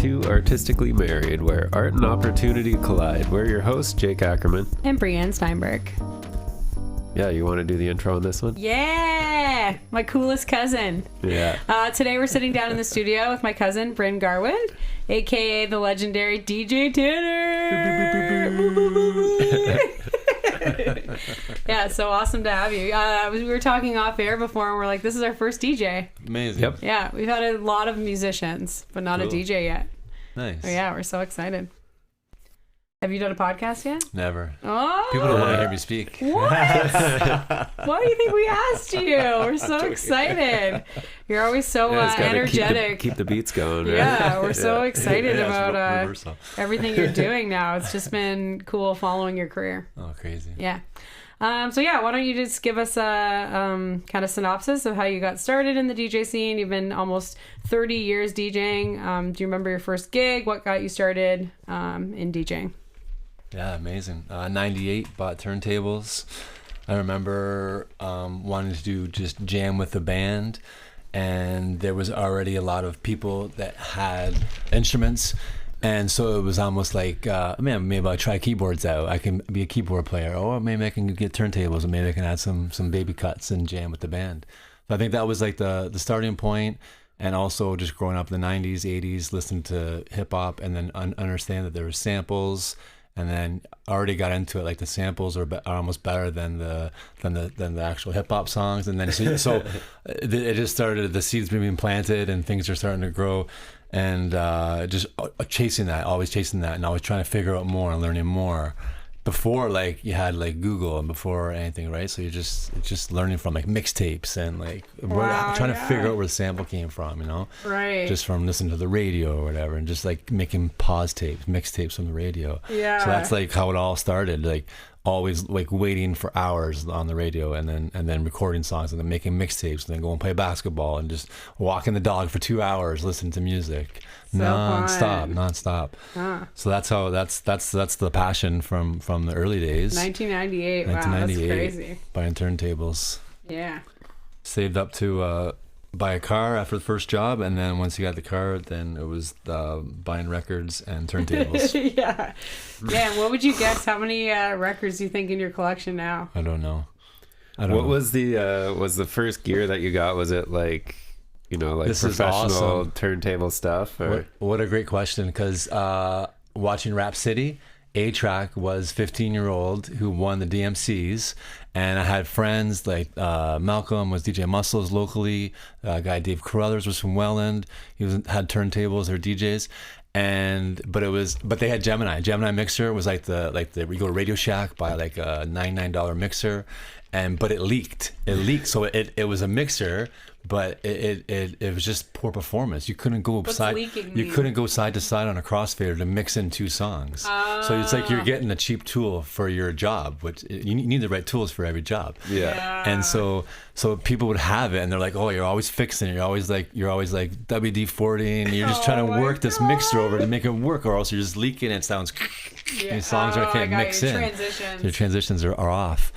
to Artistically Married, where art and opportunity collide. We're your hosts, Jake Ackerman. And Brianne Steinberg. Yeah, you want to do the intro on this one? Yeah! My coolest cousin. Yeah. Today we're sitting down in the studio with my cousin, Bryn Garwood, a.k.a. the legendary DJ Tanner. Yeah, so awesome to have you. We were talking off air before, and we're like, this is our first DJ. Amazing. Yep. Yeah, we've had a lot of musicians, but not a DJ yet. Nice. Oh, yeah, we're so excited. Have you done a podcast yet? Never. Oh! People don't want to hear me speak. What? Why do you think we asked you? We're so excited. You're always so energetic. Keep the beats going. Right? Yeah, we're so excited Yeah, about everything you're doing now. It's just been cool following your career. Oh, crazy. Yeah. So yeah, why don't you just give us a kind of synopsis of how you got started in the DJ scene? You've been almost 30 years DJing. Do you remember your first gig? What got you started in DJing? Yeah, amazing. 98, bought turntables. I remember wanting to do just jam with the band, and there was already a lot of people that had instruments, and so it was almost like, man, maybe I'll try keyboards out. I can be a keyboard player, or maybe I can get turntables, and maybe I can add some baby cuts and jam with the band. So I think that was like the starting point, and also just growing up in the 90s, 80s, listening to hip hop, and then understand that there were samples. And then already got into it, like the samples are almost better than the actual hip hop songs. And then so it just started, the seeds being planted, and things are starting to grow, and just chasing that, always chasing that, and always trying to figure out more and learning more. Before, like, you had like Google and before anything, right? So it's just learning from like mixtapes and like trying to figure out where the sample came from, you know? Right. Just from listening to the radio or whatever, and just like making pause tapes, mixtapes from the radio. Yeah. So that's like how it all started. Like always like waiting for hours on the radio, and then recording songs, and then making mixtapes, and then going play basketball, and just walking the dog for 2 hours listening to music. So nonstop. So that's the passion from the early days. 1998. Wow, that's crazy. Buying turntables. Yeah. Saved up to buy a car after the first job, and then once you got the car, then it was buying records and turntables. Yeah. Yeah. What would you guess? How many records do you think in your collection now? I don't know. What was the first gear that you got? Was it like, you know, like this professional awesome. turntable stuff? Or? What a great question, because watching Rap City, A-Track was 15-year-old who won the DMCs, and I had friends like Malcolm was DJ Muscles locally, guy Dave Carruthers was from Welland, had turntables or DJs. But they had Gemini mixer was like the you go to Radio Shack, buy like a $99 mixer, but it leaked so it was a mixer, but it was just poor performance. You couldn't go couldn't go side to side on a crossfader to mix in two songs. So it's like you're getting a cheap tool for your job, which you need the right tools for every job. Yeah. And so people would have it, and they're like, oh, you're always fixing it. You're always like WD-40, and you're just trying to work this mixer over to make it work, or else you're just leaking. It sounds. Your songs can't mix in. Your transitions are off.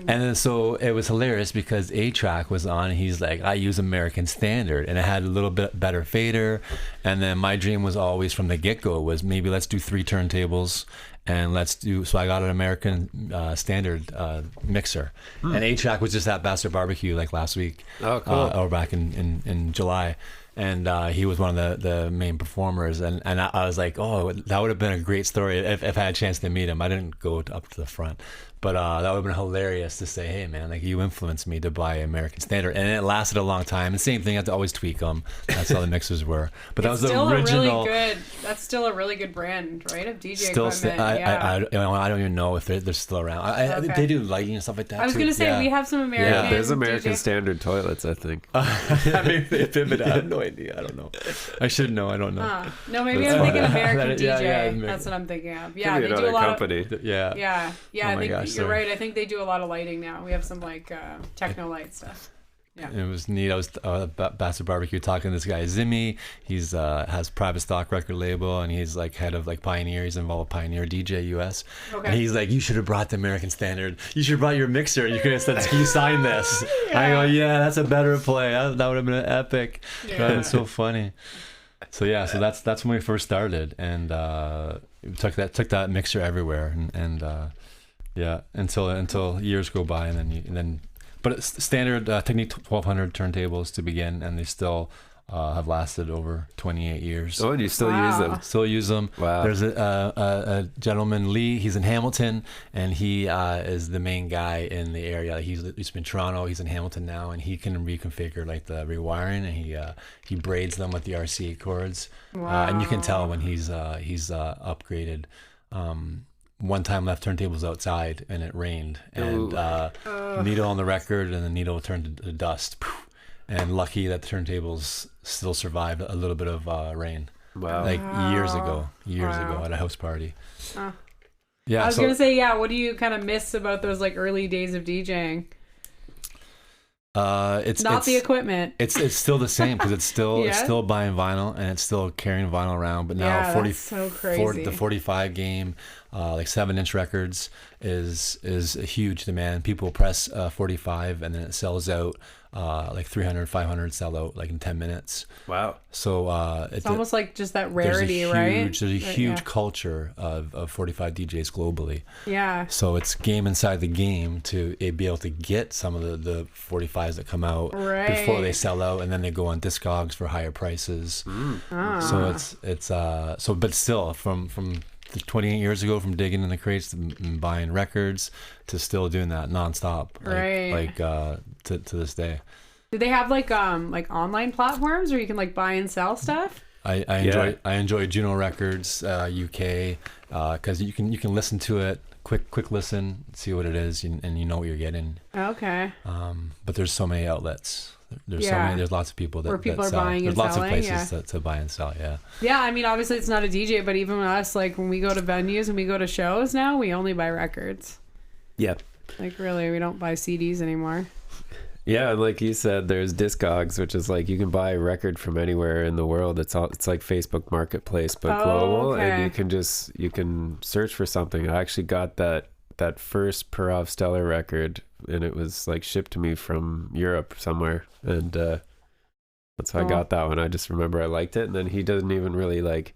And then so it was hilarious because A-Track was on, and he's like, I use American Standard, and it had a little bit better fader. And then my dream was always from the get-go was maybe let's do 3 turntables, and so I got an American Standard mixer. And A-Track was just at Bastard Barbecue like last week. Oh, cool. Or back in July. And he was one of the main performers, and I was like, oh, that would have been a great story if I had a chance to meet him. I didn't go up to the front, but that would have been hilarious to say, hey man, like you influenced me to buy American Standard, and it lasted a long time. And same thing, I had to always tweak them. That's how the mixers were. But that was the original. That's still a really good brand, right? Of DJ still, equipment. I don't even know if they're still around. They do lighting and stuff like that. I was gonna say we have some American. Yeah, there's American DJ. Standard toilets, I think. Maybe they pivot. I have no idea. I don't know. I should know. I don't know. No, maybe I'm thinking American DJ. Yeah, that's what I'm thinking of. Yeah, they do a lot company. Yeah. Oh I think you're right. I think they do a lot of lighting now. We have some like techno light stuff. Yeah. It was neat. I was Bastard Barbecue talking to this guy Zimmy. He's has private stock record label, and he's like head of like Pioneer. He's involved with Pioneer DJ US. Okay. And he's like, you should have brought the American Standard. You should have brought your mixer. You could have said, can you sign this? Yeah. I go, yeah, that's a better play. That would have been epic. Yeah. That would have been so funny. So yeah, so that's when we first started, and took that mixer everywhere, and yeah, until years go by, and then but it's standard Technique 1200 turntables to begin, and they still have lasted over 28 years. Oh, and you still use them? Still use them. Wow. There's a gentleman, Lee. He's in Hamilton, and he is the main guy in the area. He's been in Toronto. He's in Hamilton now, and he can reconfigure like the rewiring, and he braids them with the RCA cords. Wow. And you can tell when he's upgraded. One time left turntables outside, and it rained, and needle on the record, and the needle turned to dust. And lucky that the turntables still survived a little bit of rain. Wow. Like years ago at a house party. Yeah. I was gonna say, what do you kind of miss about those like early days of DJing? It's the equipment. It's still the same because it's still buying vinyl, and it's still carrying vinyl around. But now the 45 game, like 7-inch records is a huge demand. People press 45, and then it sells out. Like 300, 500 sell out like in 10 minutes. Wow. So it's almost like just that rarity, right? There's a huge culture of 45 DJs globally. Yeah. So it's game inside the game to be able to get some of the 45s that come out before they sell out, and then they go on Discogs for higher prices. So it's but still from 28 years ago, from digging in the crates and buying records to still doing that nonstop, to this day. Do they have like online platforms where you can like buy and sell stuff? I enjoy Juno Records UK because you can listen to it, quick listen, see what it is, and you know what you're getting. Okay. But there's so many outlets. There's lots of people where people are sell. buying there's and lots selling, of places to buy and sell. Yeah, I mean, obviously it's not a DJ, but even with us, like when we go to venues and we go to shows now, we only buy records. Yep. Like really, we don't buy CDs anymore. Yeah, like you said, there's Discogs, which is like you can buy a record from anywhere in the world. It's like Facebook Marketplace, but global, and you can search for something. I actually got that first Perov Stellar record, and it was like shipped to me from Europe somewhere, and that's how I got that one. I just remember I liked it, and then he doesn't even really like.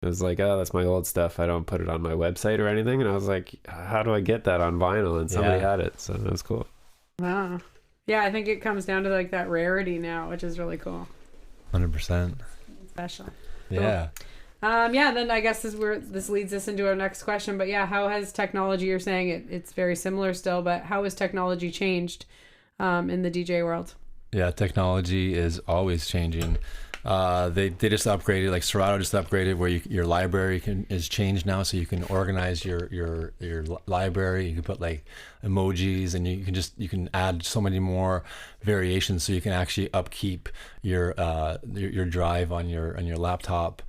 It was like, oh, that's my old stuff. I don't put it on my website or anything, and I was like, how do I get that on vinyl? And somebody had it, so that was cool. Wow. Yeah, I think it comes down to like that rarity now, which is really cool. 100%. Special. Yeah. Cool. Then I guess this leads us into our next question. But yeah, how has technology? You're saying it's very similar still, but how has technology changed in the DJ world? Yeah, technology is always changing. They just upgraded, like Serato just upgraded, where your library is changed now, so you can organize your library. You can put like emojis, and you can add so many more variations, so you can actually upkeep your drive on your laptop,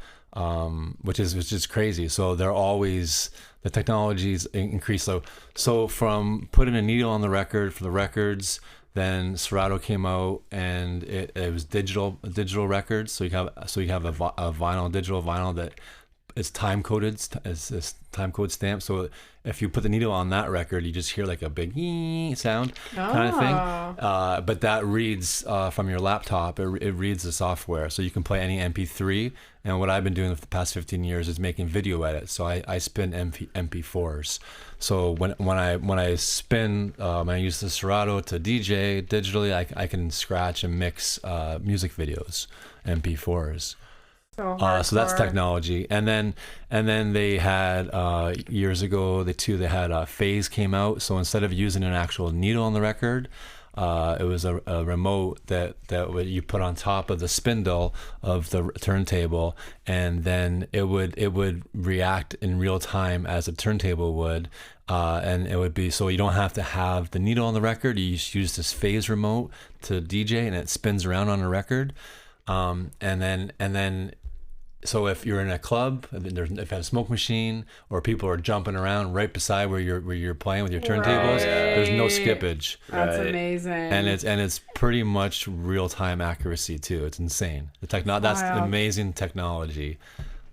which is crazy. So the technologies increase. So from putting a needle on the record for the records. Then Serato came out, and it was digital records. So you have a digital vinyl that is time coded, is time code stamped. So if you put the needle on that record, you just hear like a big sound kind of thing. But that reads from your laptop. It reads the software, so you can play any MP3. And what I've been doing for the past 15 years is making video edits. So I spin MP4s. So when I spin, when I use the Serato to DJ digitally, I can scratch and mix music videos, MP4s. So that's technology. And then they had years ago they had phase came out. So instead of using an actual needle on the record, it was a remote that you put on top of the spindle of the turntable, and then it would react in real time as a turntable would, and it would be, so you don't have to have the needle on the record. You just use this phase remote to DJ, and it spins around on the record, and then. So if you're in a club, if you have a smoke machine, or people are jumping around right beside where you're playing with your turntables, there's no skippage. That's amazing. And it's pretty much real time accuracy too. It's insane. That's amazing technology.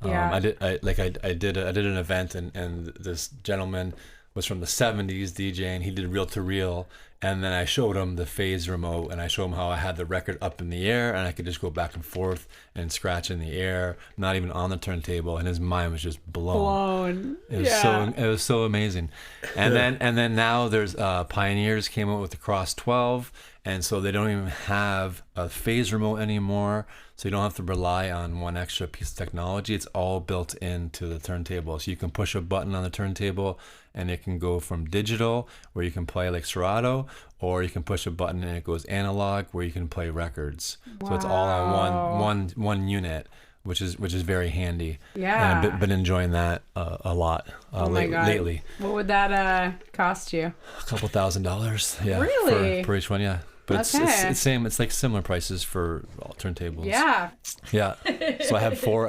I did an event, and this gentleman was from the 70s DJ, and he did reel to reel, And then I showed him the phase remote, and I showed him how I had the record up in the air, and I could just go back and forth and scratch in the air, not even on the turntable. And his mind was just blown. It was so amazing. And then now there's Pioneers came out with the Cross 12, and so they don't even have a phase remote anymore. So you don't have to rely on one extra piece of technology. It's all built into the turntable. So you can push a button on the turntable and it can go from digital, where you can play like Serato, or you can push a button and it goes analog, where you can play records. Wow. So it's all on one unit, which is very handy. Yeah. And I've been enjoying that a lot lately. What would that cost you? A couple $1,000. Yeah. Really? For each one, yeah. But okay. it's same. It's like similar prices for all turntables. Yeah. Yeah. So I have four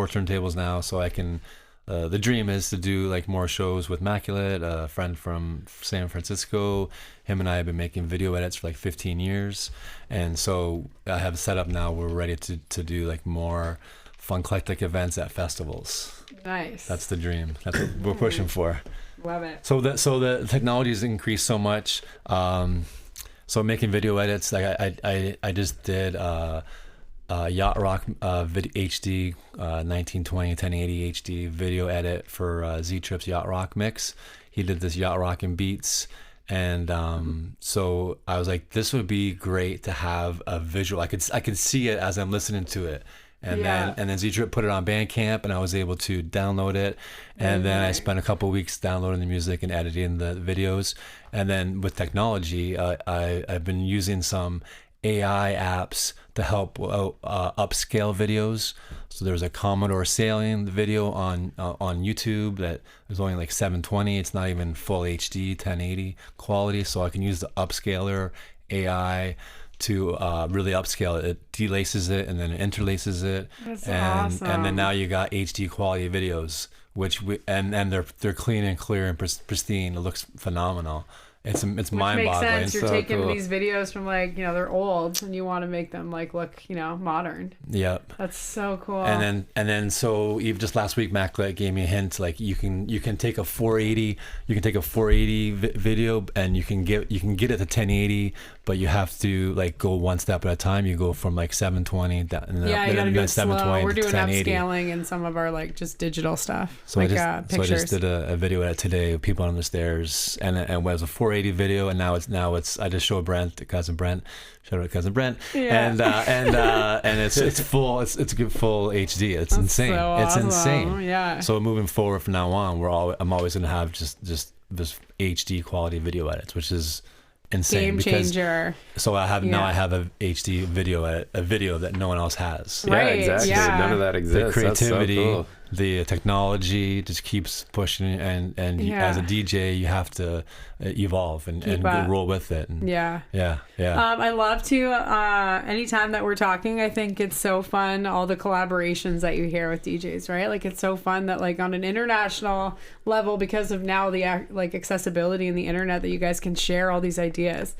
turntables now, so I can. The dream is to do like more shows with Immaculate, a friend from San Francisco. Him and I have been making video edits for like 15 years, and so I have set up now. We're ready to do like more Funklectic events at festivals. Nice. That's the dream. That's what we're pushing for. Love it. So the technology has increased so much. So making video edits, like I just did Yacht Rock HD 1920 1080 HD video edit for Z Trip's Yacht Rock mix. He did this Yacht Rock and beats, and so I was like, this would be great to have a visual. I could see it as I'm listening to it. And then Z-Trip put it on Bandcamp, and I was able to download it. And then I spent a couple of weeks downloading the music and editing the videos. And then with technology, I've been using some AI apps to help upscale videos. So there's a Commodore Sailing video on YouTube that is only like 720. It's not even full HD 1080 quality. So I can use the upscaler AI to really upscale it. It delaces it and then it interlaces it. That's awesome. And then now you got HD quality videos, which they're clean and clear and pristine. It looks phenomenal. It's mind-boggling. Makes sense. You're so taking cool. these videos from like, they're old, and you want to make them like look, modern. Yep. That's so cool. And then so even just last week, Mac gave me a hint, like you can take a 480, video, and you can get it to 1080, but you have to like go one step at a time. You go from like 720 down, and you gotta do it slow. We're doing 1080. upscaling in some of our like just digital stuff. So like I pictures. just did a video edit today of people on the stairs, and it was a 480 video, and now it's I just showed cousin Brent, shout out cousin Brent, and it's full, it's good full HD. It's insane. So it's awesome. insane. Yeah. So moving forward from now on, I'm always gonna have just this HD quality video edits, which is insane. Game changer. So I have now I have a HD video edit, a video that no one else has. Right. Yeah, exactly. Yeah. None of that exists. The creativity, That's so cool. the technology just keeps pushing, and as a DJ you have to evolve and roll with it. And yeah. I love to anytime that we're talking, I think it's so fun, all the collaborations that you hear with DJs, right? Like it's so fun that like on an international level, because of now the like accessibility and the internet, that you guys can share all these ideas.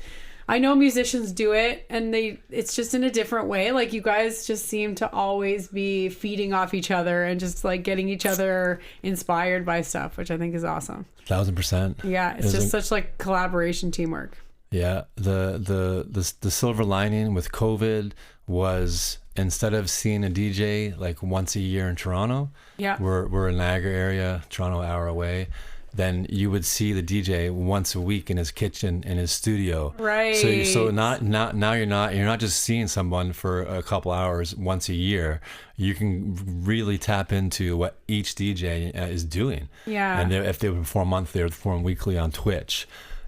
I know musicians do it, and it's just in a different way. Like you guys just seem to always be feeding off each other and just like getting each other inspired by stuff, which I think is awesome. 1000%. Yeah, it's just such like collaboration, teamwork. Yeah, the silver lining with COVID was, instead of seeing a DJ like once a year in Toronto, we're in Niagara area, Toronto, hour away. Then you would see the DJ once a week in his kitchen, in his studio. Right. So now you're not just seeing someone for a couple hours once a year. You can really tap into what each DJ is doing. Yeah. And if they perform monthly, they perform weekly on Twitch.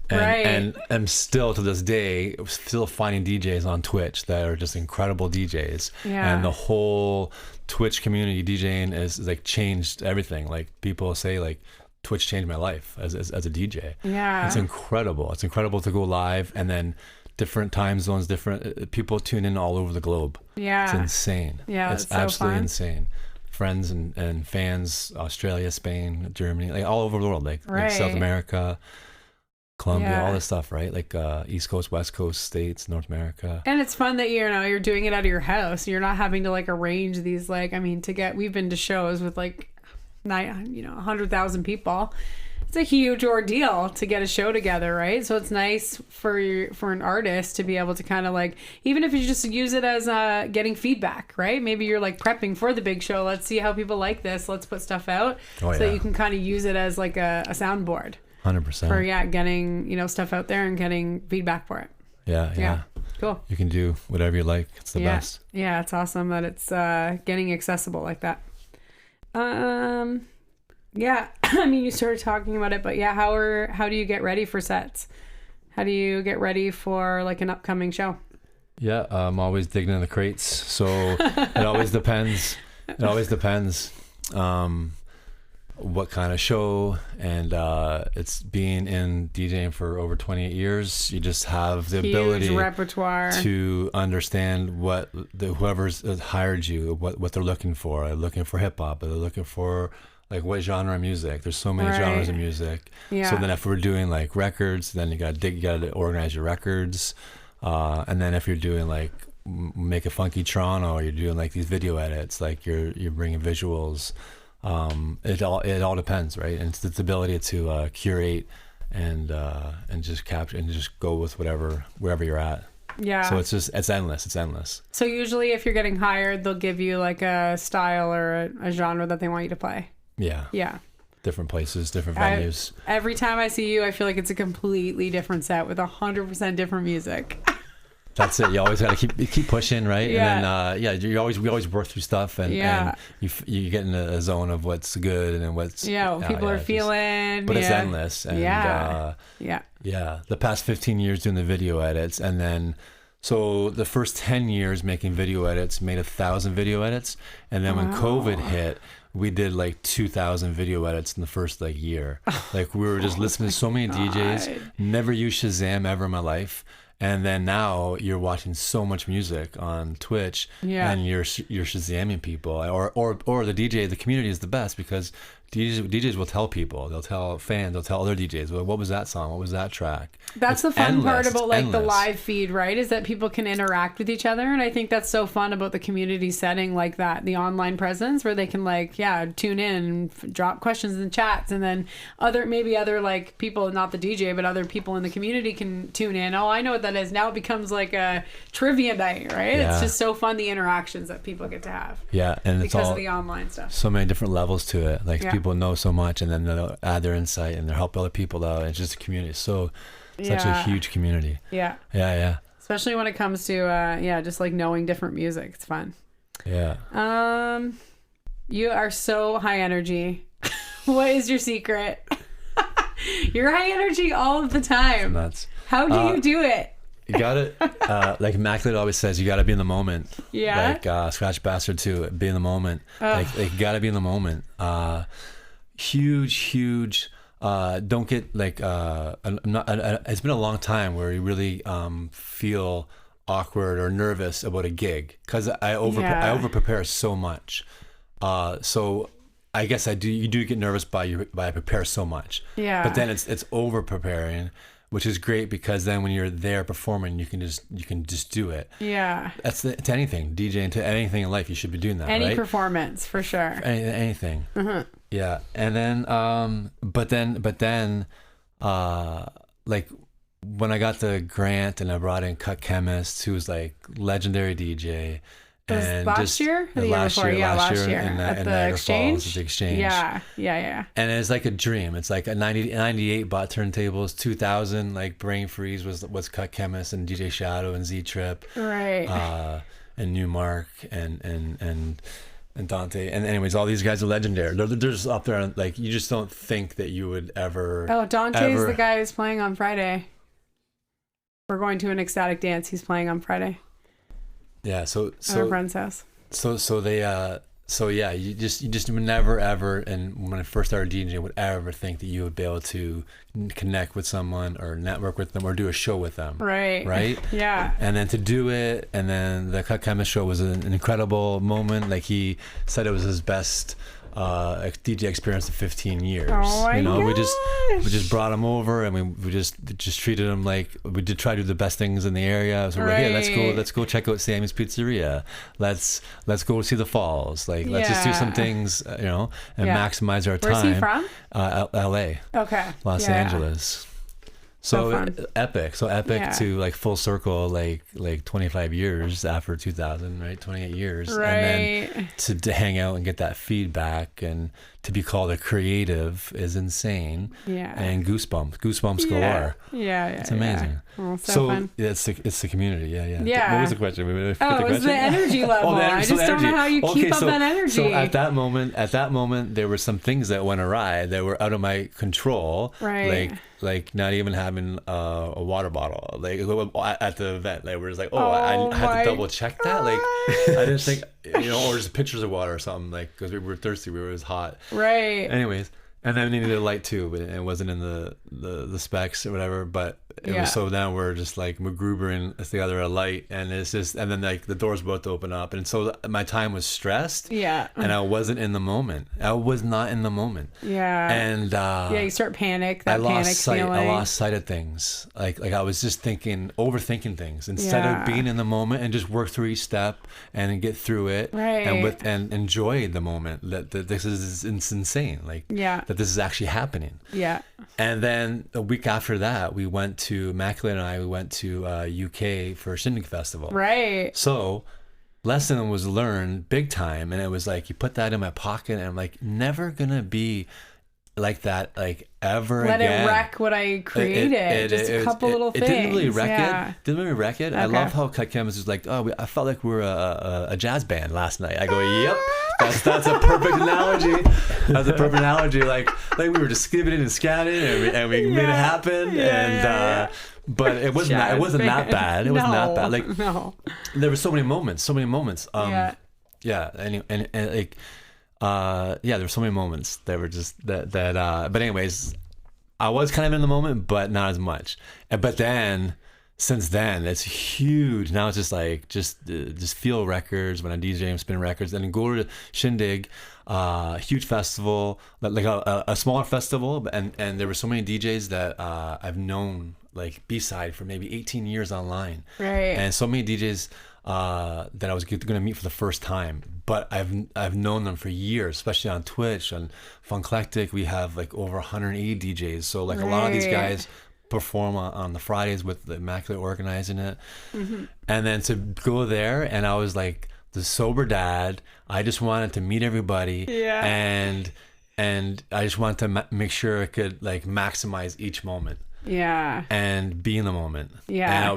And I'm still to this day still finding DJs on Twitch that are just incredible DJs. Yeah. And the whole Twitch community, DJing is like changed everything. Like people say like, Twitch changed my life as a DJ. Yeah. It's incredible. It's incredible to go live, and then different time zones, different people tune in all over the globe. Yeah. It's insane. Yeah. It's absolutely insane. Friends and fans, Australia, Spain, Germany, like all over the world, like South America, Colombia, all this stuff, right? Like East Coast, West Coast states, North America. And it's fun that you're doing it out of your house. You're not having to like arrange these we've been to shows with like 100,000 people. It's a huge ordeal to get a show together, right? So it's nice for an artist to be able to kind of like, even if you just use it as getting feedback, right? Maybe you're like prepping for the big show. Let's see how people like this. Let's put stuff out so that you can kind of use it as like a soundboard. 100%. For getting stuff out there and getting feedback for it. Yeah. Cool. You can do whatever you like. It's the best. Yeah, it's awesome that it's getting accessible like that. Yeah, I mean, you started talking about it, but yeah, how do you get ready for sets? How do you get ready for like an upcoming show? Yeah, I'm always digging in the crates, so it always depends. What kind of show, and it's being in DJing for over 28 years. You just have the ability repertoire to understand what whoever's hired you, what they're looking for. They're looking for hip hop. They're looking for like what genre of music. There's so many genres of music. Yeah. So then if we're doing like records, then you gotta organize your records. And then if you're doing like make a funky Toronto, or you're doing like these video edits, like you're bringing visuals. It all depends, right? And it's the ability to curate and just capture and just go with wherever you're at. Yeah. So it's endless. So usually if you're getting hired, they'll give you like a style or a genre that they want you to play. Yeah. Yeah. Different places, different venues. Every time I see you, I feel like it's a completely different set with 100% different music. That's it. You always got to keep pushing, right? Yeah. And then we always work through stuff, and you get in a zone of what's good and then what's what people are feeling. But it's endless. And, yeah. The past 15 years doing the video edits, and then so the first 10 years making video edits, made 1,000 video edits, and then when COVID hit, we did like 2,000 video edits in the first like year. Like we were just listening to so many DJs. Never used Shazam ever in my life. And then now you're watching so much music on Twitch, and you're Shazamming people, or the DJ, the community is the best because DJs will tell people, they'll tell fans, they'll tell other DJs, well, what was that song? What was that track? That's the fun part about like the live feed, right? Is that people can interact with each other. And I think that's so fun about the community setting like that, the online presence where they can like, tune in and drop questions in chats. And then other like people, not the DJ, but other people in the community can tune in. Oh, I know what that is. Now it becomes like a trivia night, right? Yeah. It's just so fun, the interactions that people get to have. Yeah. And it's because all of the online stuff. So many different levels to it. Like people know so much, and then they'll add their insight and they'll help other people out. It's just a community. Such a huge community. Yeah. Especially when it comes to just like knowing different music. It's fun. Yeah. You are so high energy. What is your secret? You're high energy all of the time. Nuts. How do you do it? You got it. Like Immaculate always says, you got to be in the moment. Yeah. Like Scratch Bastard too. Be in the moment. Like you got to be in the moment. Huge. Don't get like. It's been a long time where you really feel awkward or nervous about a gig because I over prepare so much. So I guess you do get nervous by I prepare so much. Yeah. But then it's over preparing, which is great because then when you're there performing, you can just do it. Yeah. To anything, DJing, to anything in life, you should be doing that. Any performance for sure. Anything. Mm-hmm. Yeah, and then but then like when I got the grant and I brought in Cut Chemist, who was like legendary DJ. And last year? Last year at the Exchange? At the Exchange. Yeah. And it's like a dream. It's like a 98 bought turntables, 2000 like Brain Freeze was Cut Chemist and DJ Shadow and Z Trip. Right. And New Mark and Dante. And anyways, all these guys are legendary. They're just up there, like you just don't think that you would ever. Oh, Dante's the guy who's playing on Friday. We're going to an ecstatic dance. He's playing on Friday. Yeah, so at our friend's house. So you just would never ever, and when I first started DJing, would ever think that you would be able to connect with someone or network with them or do a show with them. Right? Yeah. And then to do it, and then the Cut Chemist show was an incredible moment. Like he said it was his best a DJ experience of 15 years. Oh my we gosh. just brought him over, and we just treated him like we did. Try to do the best things in the area. So we're like, hey, let's go check out Sammy's Pizzeria. Let's go see the falls. Like let's just do some things, and maximize our time. Where's he from? L.A. Okay. Los Angeles. So epic to like full circle, like 25 years after 2000, right? 28 years. Right. And then to hang out and get that feedback and to be called a creative is insane. Yeah. And goosebumps galore. Yeah. It's amazing. Yeah. Oh, so fun. It's the community. Yeah. Yeah. What was the question? It was the energy level. I just don't know how you keep up that energy. So at that moment, there were some things that went awry that were out of my control. Right. Like not even having a water bottle like at the event. Like we're just like, I had to double check that. Like I didn't think, or just pictures of water or something. Like because we were thirsty, it was hot. Right. Anyways, and then we needed a light too, but it wasn't in the specs or whatever. But it was so now we're just like MacGruber together a light, and it's just, and then like the door's about to open up, and so my time was stressed. Yeah. And I wasn't in the moment. I was not in the moment. Yeah. And you start panic. I lost sight of things. Like I was just overthinking things instead of being in the moment and just work through each step and get through it. Right. And enjoy the moment. That this is insane. Like that this is actually happening. Yeah. And then a week after that, we went to UK for Shindig Festival. Right. So lesson was learned big time, and it was like you put that in my pocket, and I'm like never gonna be like that like ever Let again. it wreck what I created. Just a couple little things. It didn't really wreck it. Didn't really wreck it. Okay. I love how Cut Cameras was like, I felt like we were a jazz band last night. I go, yep. That's a perfect analogy. That's a perfect analogy. Like we were just skipping and scatting, and we made it happen. But it wasn't that bad. It wasn't that bad. Like there were so many moments. And like there were so many moments that were just that but anyways, I was kind of in the moment, but not as much. But then since then it's huge. Now it's just like just feel records when I DJ and spin records, and then go to Shindig, huge festival, like a smaller festival, and there were so many DJs that I've known like B-side for maybe 18 years online, right? And so many DJs that I was going to meet for the first time, but I've known them for years, especially on Twitch. On Funklectic, we have like over 180 DJs, so like a lot of these guys perform on the Fridays with the Immaculate organizing it. Mm-hmm. And then to go there, and I was like the sober dad. I just wanted to meet everybody, and I just wanted to make sure I could like maximize each moment. Yeah. And be in the moment. Yeah. And I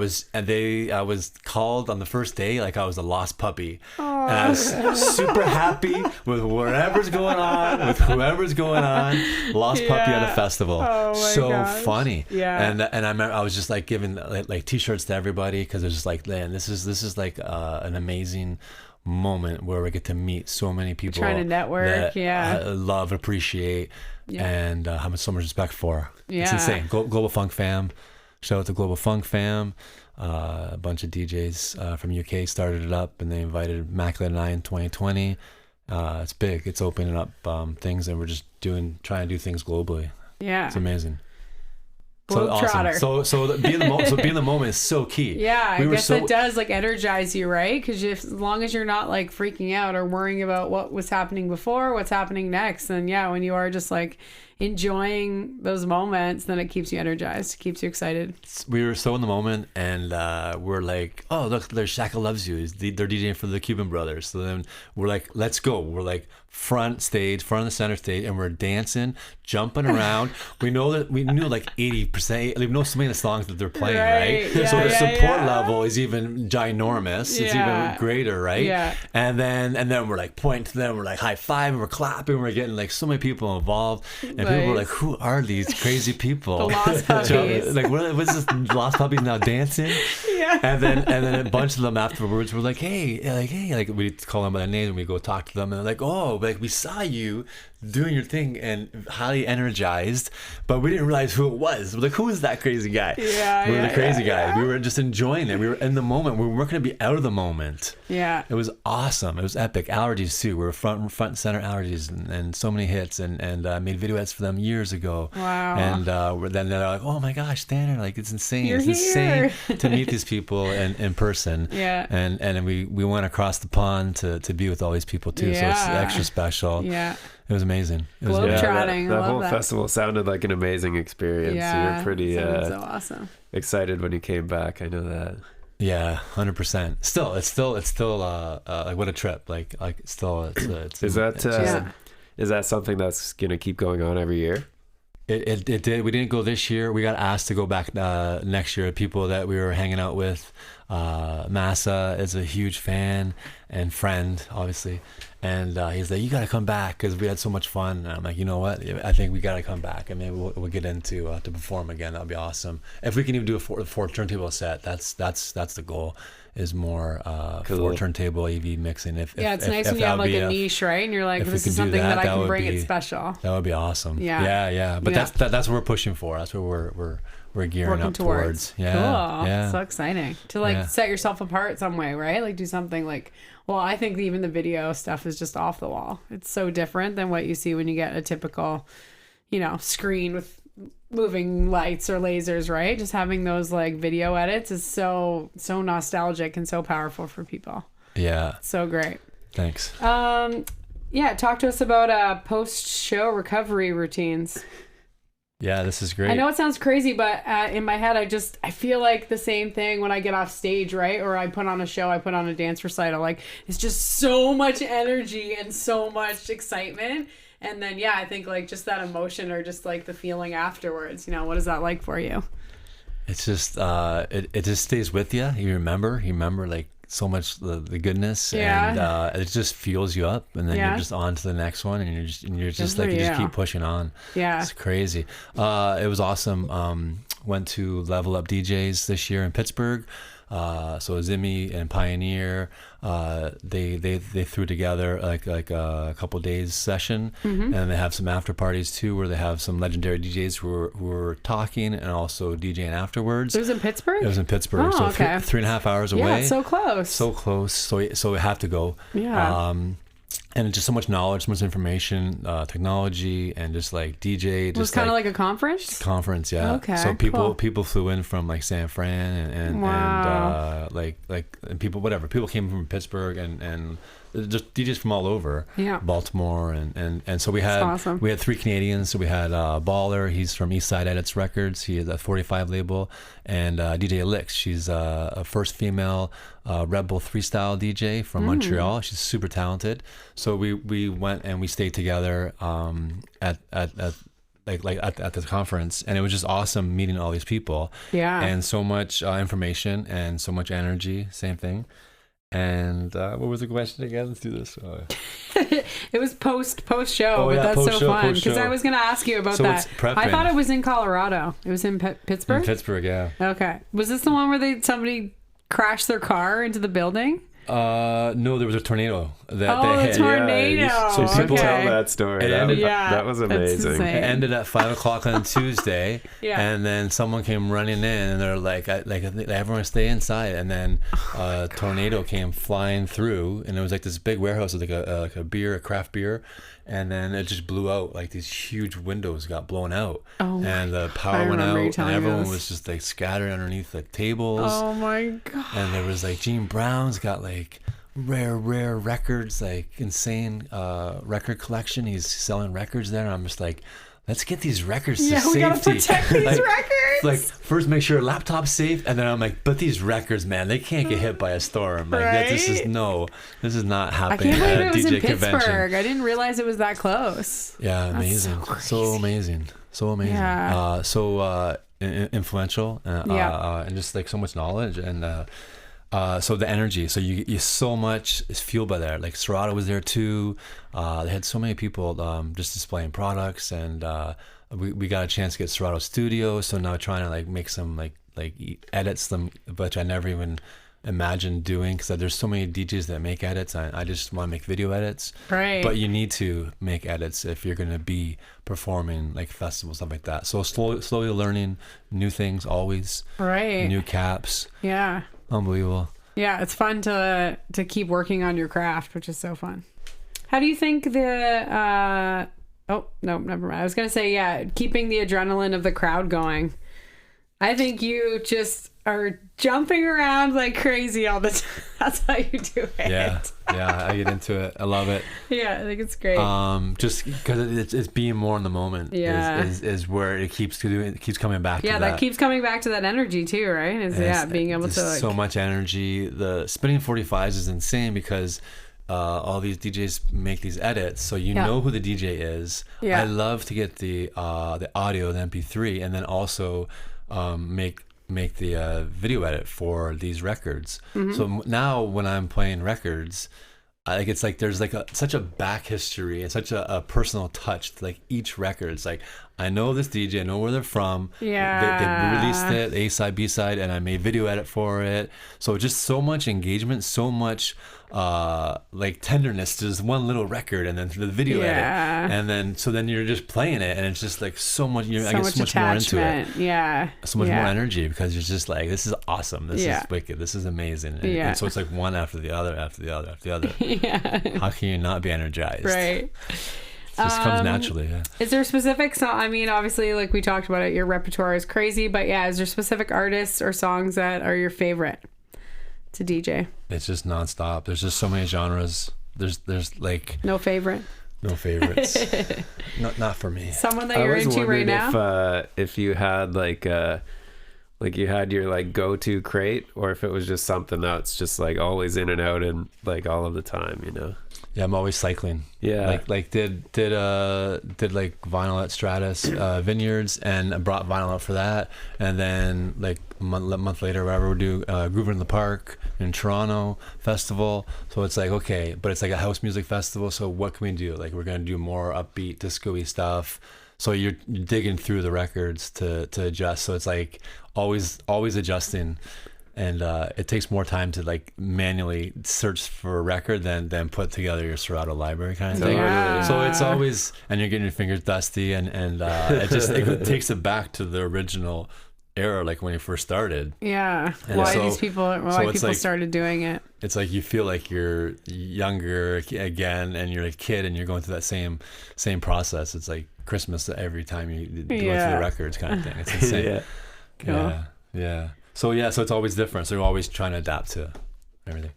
was called on the first day like I was a lost puppy. Aww. And I was super happy with whatever's going on, with whoever's going on. Lost puppy at a festival. Oh my gosh. Funny. Yeah. And I remember I was just like giving like t-shirts to everybody, because it was just like, man, this is like an amazing moment where we get to meet so many people. Trying to network. That I love, appreciate, and have so much respect for. It's insane. Global Funk Fam. Shout out to Global Funk Fam. A bunch of DJs from UK started it up, and they invited Immaculate and I in 2020. It's big. It's opening up things, and we're just trying to do things globally. Yeah. It's amazing. So awesome. So being in the moment is so key. Yeah, I guess it does like energize you, right? Because as long as you're not like freaking out or worrying about what was happening before, what's happening next, then when you are just like enjoying those moments, then it keeps you energized, keeps you excited. We were so in the moment, and we're like, oh look, there's Shaka Loves You. They're DJing for the Cuban Brothers. So then we're like, let's go. We're like front of the center stage, and we're dancing, jumping around. We knew like 80%. We know so many of the songs that they're playing, right? Yeah, so the support level is even ginormous. It's even greater, right? Yeah. And then we're like pointing to them. We're like high fiving. We're clapping. We're getting like so many people involved, and people were like, "Who are these crazy people?" The lost puppies. Like, what's this? Lost puppies now dancing? Yeah. And then a bunch of them afterwards were like, hey, we call them by their names and we go talk to them and they're like, oh, like we saw you doing your thing and highly energized, but we didn't realize who it was. We're like, who is that crazy guy? Yeah, we were the crazy guy. We were just enjoying it. We were in the moment. We weren't going to be out of the moment. Yeah. It was awesome. It was epic. Allergies too. We were front and center allergies and so many hits and made video edits for them years ago. Wow. And then they're like, oh my gosh, Tanner, like it's insane. You're it's here. insane to meet these people in person. Yeah. And then we went across the pond to be with all these people too. So it's extra special. Yeah. It was amazing. It was Globetrotting. That I love whole that. festival sounded like an amazing experience. Yeah. You're pretty So awesome. excited when you came back. I know that. Yeah, 100%. Still, it's still like what a trip. Like still, it's Is that Yeah. is that something that's gonna keep going on every year? It did. We didn't go this year. We got asked to go back next year. People that we were hanging out with. Massa is a huge fan and friend, obviously. And he's like, you got to come back because we had so much fun. And I'm like, you know what? I think we got to come back. And maybe we'll get into to perform again. That'll be awesome. If we can even do a four turntable set, that's the goal. Is more Cool. 4 turntable AV mixing. It's nice when you have like a niche, right? And you're like, if we this could is do something that I that can would bring be- it special. That would be awesome. Yeah. But Yeah. that's what we're pushing for. That's what we're gearing Working up towards. Yeah. Cool. Yeah. So exciting to like Yeah. set yourself apart some way, right? Like do something like, well, I think even the video stuff is just off the wall. It's so different than what you see when you get a typical, screen with moving lights or lasers, right? Just having those like video edits is so nostalgic and so powerful for people. Yeah. So great. Thanks. Yeah, talk to us about post-show recovery routines. Yeah, this is great. I know it sounds crazy, but in my head, I feel like the same thing when I get off stage, right? Or I put on a show, I put on a dance recital. Like, it's just so much energy and so much excitement. And then, yeah, I think like just that emotion or just like the feeling afterwards, what is that like for you? It's just, it just stays with you. You remember like so much the goodness and it just fuels you up and then you're just on to the next one and you're just like, you just keep pushing on. Yeah. It's crazy. It was awesome. Went to Level Up DJs this year in Pittsburgh. So Zimmy and Pioneer, they threw together like a couple days session, and they have some after parties too, where they have some legendary DJs who were talking and also DJing afterwards. It was in Pittsburgh? It was in Pittsburgh. Oh, so okay. 3.5 hours away. Yeah, so close. So close. So we have to go. Yeah. And just so much knowledge, so much information, technology, and just like DJ. It was kind of like a conference? Conference, yeah. Okay, so people cool. flew in from like San Fran and Wow. and people, whatever. People came from Pittsburgh and just DJs from all over. Yeah. Baltimore and so we had awesome. we had 3 Canadians. So we had Baller. He's from Eastside Edits Records. He has a 45 label, and DJ Elix. She's a first female Red Bull freestyle DJ from Montreal. She's super talented. So we went and we stayed together at the conference, and it was just awesome meeting all these people. Yeah. And so much information and so much energy. Same thing. And what was the question again? Let's do this. It was post show, Oh, but yeah, that's so post-show, fun because post-show. I was going to ask you about So that. it's prepping. I thought it was in Colorado. It was in Pittsburgh? In Pittsburgh, yeah. Okay. Was this the one where somebody crashed their car into the building? No, there was a tornado that Oh, they the hit. tornado. Yeah, so people Okay. tell that story. It That, ended- that was that's amazing. insane. It ended at 5:00 on Tuesday, Yeah. and then someone came running in, and they're like everyone stay inside. And then a tornado came flying through, and it was like this big warehouse with like a craft beer, and then it just blew out. Like these huge windows got blown out, and the power went out, remember you and telling me everyone this. was just like scattered underneath the tables. Oh my God. And there was like Gene Brown's got like rare records, like insane record collection. He's selling records there, and I'm just like, let's get these records to safety. We gotta protect these like, records. Like first make sure laptop's safe, and then I'm like, but these records, man, they can't get hit by a storm. Like this is not I happening can't believe at it a was in DJ convention. Pittsburgh. I didn't realize it was that close. Yeah, amazing. So amazing. Yeah. Influential and just like so much knowledge and so the energy, so you so much is fueled by there. Like Serato was there too. They had so many people just displaying products, and we got a chance to get Serato studio, so now trying to like make some like like edits them, which I never even imagined doing, because there's so many DJs that make edits. I just want to make video edits, Right. but you need to make edits if you're going to be performing like festivals, stuff like that. So slowly learning new things, always Right. new caps. Yeah. Unbelievable. Yeah, it's fun to keep working on your craft, which is so fun. How do you think the oh no, never mind. I was gonna say, yeah, keeping the adrenaline of the crowd going. I think you just are jumping around like crazy all the time. That's how you do it. Yeah, I get into it. I love it. Yeah, I think it's great. Just because it's being more in the moment. Yeah. is where it keeps doing. It keeps coming back. Yeah, to that keeps coming back to that energy too, right? Being able to like, so much energy. The spinning 45s is insane because all these DJs make these edits, so you know who the DJ is. Yeah. I love to get the audio, the MP3, and then also make the video edit for these records. So now when I'm playing records, it's like there's like such a back history and such a personal touch to like each record. It's like, I know this DJ, I know where they're from. Yeah. They released it, A side, B side, and I made video edit for it. So just so much engagement, so much like tenderness to just one little record, and then to the video edit, and then you're just playing it, and it's just like so much. I get so much more into it. Yeah. So much more energy, because you're just like, this is awesome. This is wicked. This is amazing. And so it's like one after the other, after the other, after the other. Yeah. How can you not be energized? Right. It just comes naturally. Yeah. Is there specific song? I mean, obviously, like we talked about it, your repertoire is crazy, but yeah, is there specific artists or songs that are your favorite to DJ? It's just nonstop. There's just so many genres. There's like no favorite. No favorites. not for me. Someone that you're into right now. If you had like you had your like go-to crate, or if it was just something that's just like always in and out and like all of the time, you know. Yeah, I'm always cycling. Yeah, like did like vinyl at Stratus Vineyards, and I brought vinyl out for that, and then like a month later, wherever we do Groovin' in the Park in Toronto festival. So it's like, okay, but it's like a house music festival. So what can we do? Like, we're gonna do more upbeat, disco-y stuff. So you're digging through the records to adjust. So it's like always adjusting. And it takes more time to like manually search for a record than put together your Serato library kind of thing. Yeah. So it's always, and you're getting your fingers dusty, and it takes it back to the original era, like when you first started. Yeah. And why people started doing it. It's like you feel like you're younger again, and you're a kid, and you're going through that same process. It's like Christmas every time you go through the records kind of thing. It's insane. Yeah. So it's always different. So you're always trying to adapt to everything.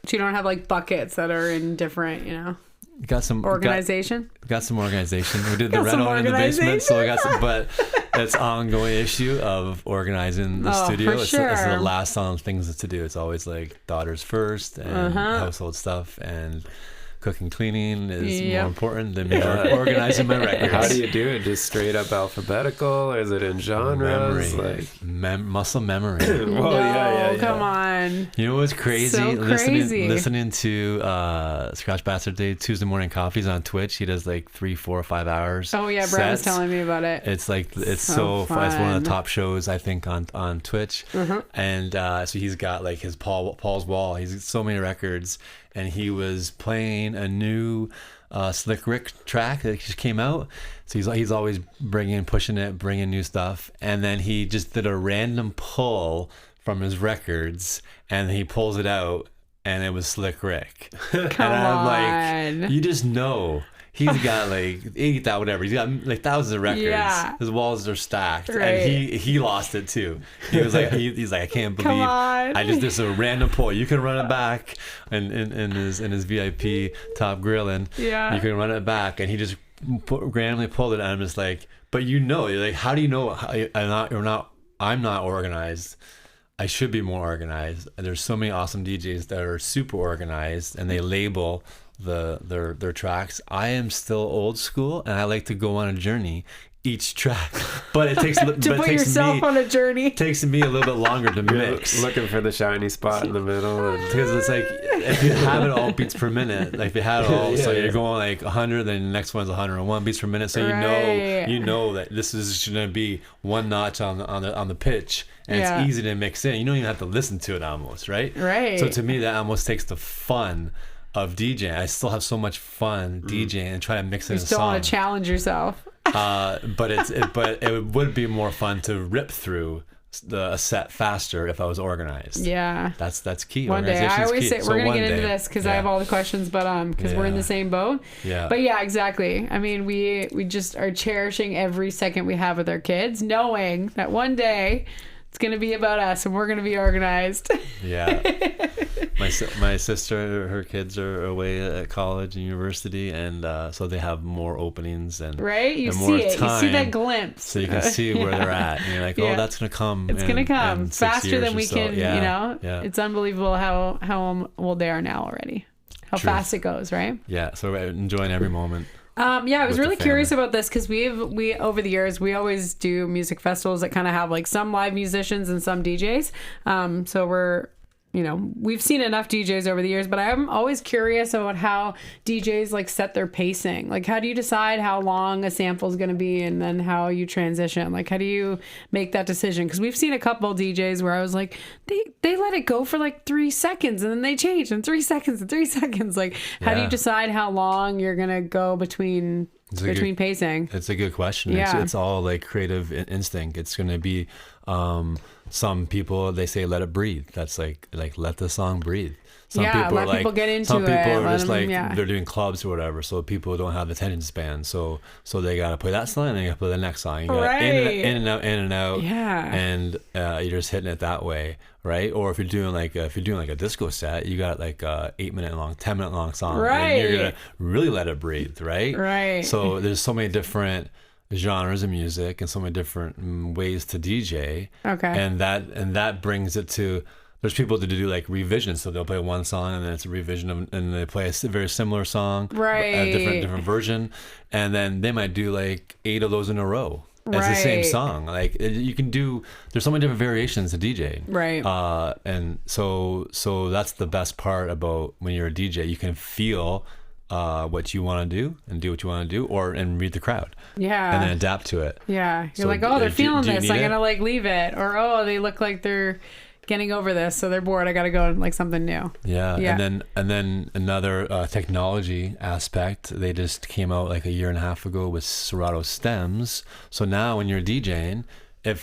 So you don't have like buckets that are in different, you know, got some organization. Got some organization. We did the red one in the basement, so I got some. But it's ongoing issue of organizing the studio. It's the last on things to do. It's always like daughters first and household stuff, and cooking, cleaning is more important than me organizing my records. How do you do it? Just straight up alphabetical, or is it in genres? Memory. Muscle memory. Well, come on. You know what's crazy? So Listening to Scratch Bastard Day Tuesday morning coffees on Twitch. He does like 3, 4, 5 hours. Oh yeah, Brad was telling me about it. It's like it's so fun. It's one of the top shows I think on Twitch. And so he's got like his Paul's Wall. He's so many records. And he was playing a new Slick Rick track that just came out. So he's always bringing new stuff. And then he just did a random pull from his records, and he pulls it out, and it was Slick Rick. Come on. Like, you just know. He's got like 80,000, whatever. He's got like thousands of records. Yeah. His walls are stacked, right. And he lost it too. He was like, he's like, I can't believe I just did a random pull. You can run it back, and in his VIP top grilling, you can run it back, and he just randomly pulled it. And I'm just like, but you're like, how do you know I'm not organized? I should be more organized. There's so many awesome DJs that are super organized, and they label their tracks. I am still old school, and I like to go on a journey each track, but it takes to put yourself on a journey. It takes me a little bit longer to mix. Looking for the shiny spot in the middle, Because it's like if you have it all beats per minute, like if you had it all, so you're going like 100, then the next one's 101 beats per minute, so you know that this is going to be one notch on the pitch, and it's easy to mix in. You don't even have to listen to it almost, right? Right. So to me, that almost takes the fun of DJing. I still have so much fun DJing and trying to mix it in a song. You still want to challenge yourself. But it would be more fun to rip through a set faster if I was organized. Yeah, that's key. One day, I always say we're gonna get into this because I have all the questions, but because we're in the same boat. Yeah. But yeah, exactly. I mean, we just are cherishing every second we have with our kids, knowing that one day it's gonna be about us and we're gonna be organized. Yeah. My sister, her kids are away at college and university, and so they have more openings and right. You and see more it. time, you see that glimpse, so you can see where they're at. And you're like, oh, that's gonna come. It's gonna come faster than we can. Yeah. You know, it's unbelievable how old they are now already. How True. fast it goes, right? Yeah. So we're enjoying every moment. I was really curious about this because we over the years we always do music festivals that kind of have like some live musicians and some DJs. So we've seen enough DJs over the years, but I'm always curious about how DJs like set their pacing. Like, how do you decide how long a sample is going to be and then how you transition? Like, how do you make that decision? Because we've seen a couple DJs where I was like, they let it go for like 3 seconds and then they change in 3 seconds and 3 seconds. Like, how do you decide how long you're going to go between pacing? It's a good question. Yeah. It's all like creative instinct. It's going to be some people, they say let it breathe. That's like let the song breathe. Some people let people get into it. Some people are just them, they're doing clubs or whatever, so people don't have the attention span. So they gotta play that song and they gotta play the next song. You gotta in and out. Yeah. And you're just hitting it that way, right? Or if you're doing like a disco set, you got like a 8-minute long, 10-minute long song, right? And you're gonna really let it breathe, right? Right. So there's so many different genres of music and so many different ways to DJ. Okay. And that brings it to, there's people that do like revisions, so they'll play one song and then it's a revision of, and they play a very similar song, right? A different version, and then they might do like 8 of those in a row. It's the same song. Like you can do, there's so many different variations to DJ. Right. And so that's the best part about when you're a DJ. You can feel what you want to do and do what you want to do, and read the crowd. Yeah. And then adapt to it. Yeah. You're like, oh, they're feeling this. I'm gonna like leave it, or oh, they look like they're getting over this, so they're bored. I gotta go like something new. Yeah. And then another technology aspect. They just came out like a year and a half ago with Serato stems. So now when you're DJing,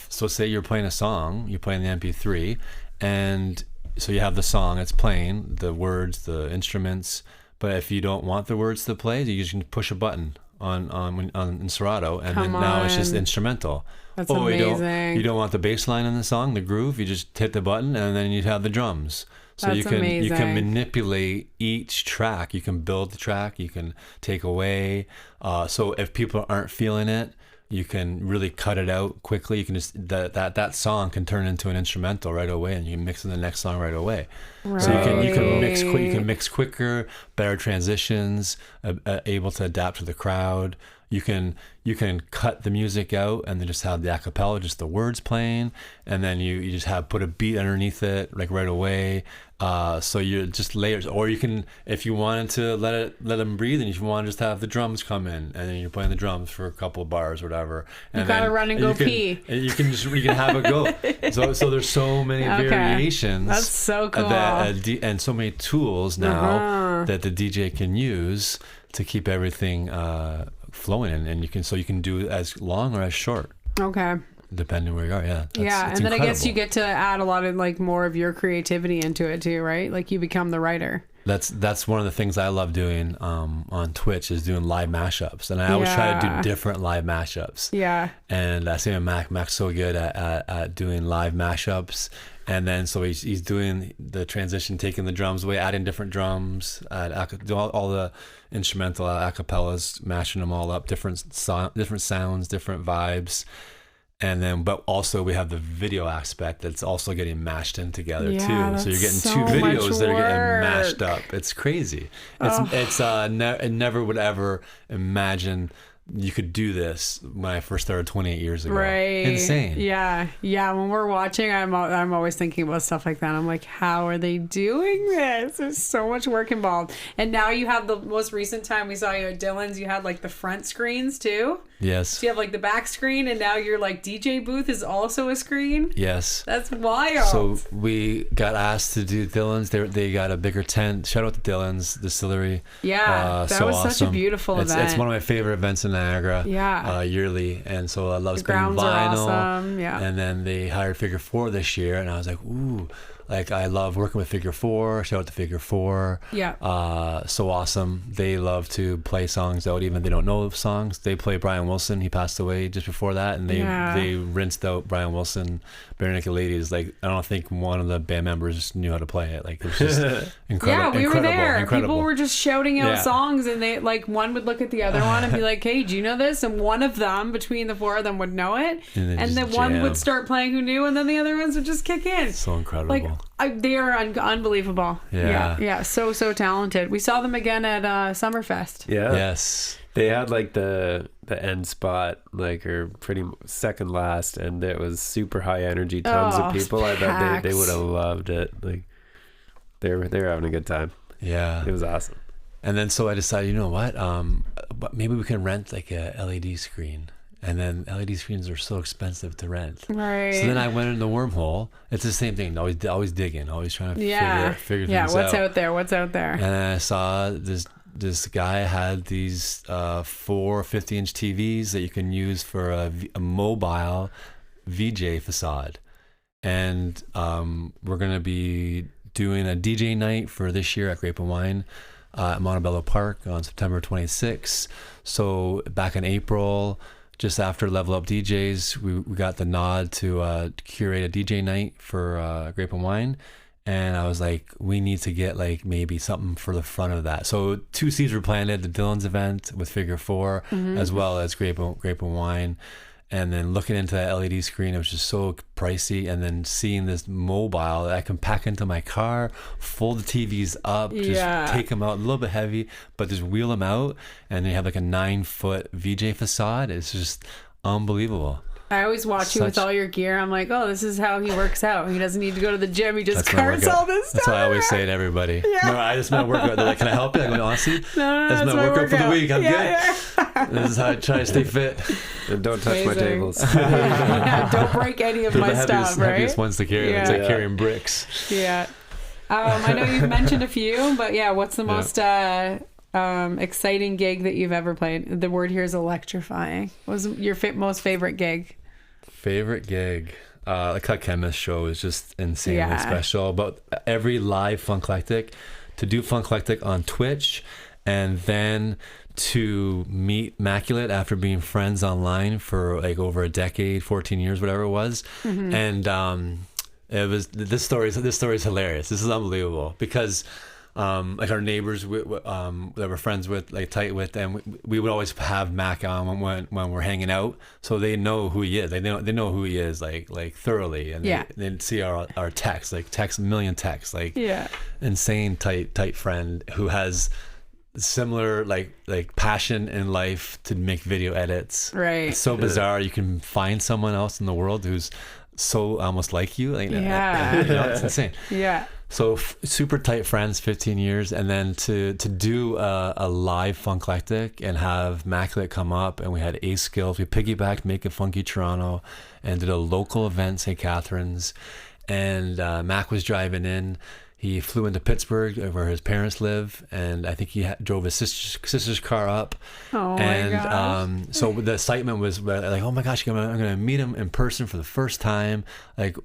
say you're playing a song, you're playing the MP3, and so you have the song, it's playing, the words, the instruments. But if you don't want the words to play, you just can push a button on Serato, and then now it's just instrumental. That's amazing. You don't want the bass line in the song, the groove. You just hit the button, and then you have the drums. So That's you can amazing. manipulate each track. You can build the track. You can take away. So if people aren't feeling it, you can really cut it out quickly. You can just that song can turn into an instrumental right away, and you can mix in the next song right away. Right. So you can mix quicker, better transitions, able to adapt to the crowd. You can cut the music out and then just have the acapella, just the words playing, and then you just put a beat underneath it like right away. So you're just layers, or you can, if you wanted to let them breathe, and if you want to just have the drums come in, and then you're playing the drums for a couple of bars or whatever. And you gotta run and go pee. You can have a go. So there's so many variations. That's so cool. And so many tools now that the DJ can use to keep everything flowing, and you can do as long or as short. Okay. Depending where you are, yeah. And then incredible. I guess you get to add a lot of like more of your creativity into it too, right? Like you become the writer. That's one of the things I love doing on Twitch, is doing live mashups, and I always try to do different live mashups. Yeah. And I see Mac's so good at doing live mashups, and then so he's doing the transition, taking the drums away, adding different drums, all the instrumental acapellas, mashing them all up, different sounds, different vibes. And then, but also we have the video aspect that's also getting mashed in together too. So you're getting two videos that are getting mashed up. It's crazy. I never would ever imagine you could do this when I first started 28 years ago. Right. Insane. Yeah. When we're watching, I'm always thinking about stuff like that. I'm like, how are they doing this? There's so much work involved. And now you have the most recent time we saw you at Dylan's, you had like the front screens too. Yes. So you have like the back screen, and now your like DJ booth is also a screen. Yes. That's wild. So we got asked to do Dylan's. They got a bigger tent. Shout out to Dylan's Distillery. Yeah, that was awesome. such a beautiful event. It's one of my favorite events in Niagara. Yeah. Yearly, and so I love The spinning grounds are vinyl. awesome. Yeah. And then they hired Figure 4 this year, and I was like, ooh. Like, I love working with Figure 4. Shout out to Figure 4. Yeah. So awesome. They love to play songs out, even if they don't know songs. They play Brian Wilson. He passed away just before that, and they rinsed out Brian Wilson, Bare Naked Ladies. Like, I don't think one of the band members knew how to play it. Like, it was just incredible. Yeah, we were there. Incredible. People were just shouting out songs, and they like one would look at the other one and be like, "Hey, do you know this?" And one of them, between the four of them, would know it, and then one would start playing who knew, and then the other ones would just kick in. So incredible. Like, they are unbelievable. Yeah. So talented. We saw them again at Summerfest. Yeah. Yes. They had like the end spot, like, or pretty second last, and it was super high energy. Tons of people. I bet they would have loved it. Like, they were having a good time. Yeah. It was awesome. And then so I decided, you know what? But maybe we can rent like a LED screen. And then LED screens are so expensive to rent. Right. So then I went in the wormhole. It's the same thing. Always digging. Always trying to figure things out. Yeah, what's out there? And then I saw this guy had these 4 50-inch TVs that you can use for a mobile VJ facade. And we're going to be doing a DJ night for this year at Grape and Wine at Montebello Park on September 26th. So back in April, just after Level Up DJs, we got the nod to curate a DJ night for Grape and Wine. And I was like, we need to get like maybe something for the front of that. So 2 seeds were planted, the Dylan's event with Figure 4, as well as Grape and Wine. And then looking into that LED screen, it was just so pricey. And then seeing this mobile that I can pack into my car, fold the TVs up, just take them out, a little bit heavy, but just wheel them out. And then you have like a 9-foot VJ facade. It's just unbelievable. I always watch you with all your gear. I'm like, oh, this is how he works out. He doesn't need to go to the gym. He just carts all this stuff. That's what I always say to everybody. Yeah. No, I just meant workout. They're like, can I help you? I go, honestly, that's my workout for the week. I'm good. Yeah. This is how I try to stay fit. And don't touch my tables. Don't break any of my stuff, right? Heaviest ones to carry. It's like carrying bricks. Yeah. I know you've mentioned a few, but what's the most exciting gig that you've ever played? The word here is electrifying. What was your most favorite gig? Favorite gig? The Cut Chemist show is just insanely special. But every live Funklectic, to do Funklectic on Twitch, and then to meet Immaculate after being friends online for like over a decade, 14 years, whatever it was. And it was this story is hilarious. This is unbelievable because like our neighbors that we're friends with, like tight with, and we would always have Mac on when we're hanging out, so they know who he is. They know who he is like thoroughly, and they see our texts, like a million texts, like insane tight friend who has similar like passion in life to make video edits. Right. It's so bizarre. You can find someone else in the world who's so almost like you. Like, it's insane. Yeah. So super tight friends, 15 years, and then to do a live Funklectic and have Immaculate come up, and we had Ace Skills. We piggybacked Make It Funky Toronto and did a local event, St. Catharines, and Mac was driving in. He flew into Pittsburgh where his parents live, and I think he drove his sister's car up. Oh my gosh. So the excitement was like, oh my gosh, I'm gonna meet him in person for the first time. Like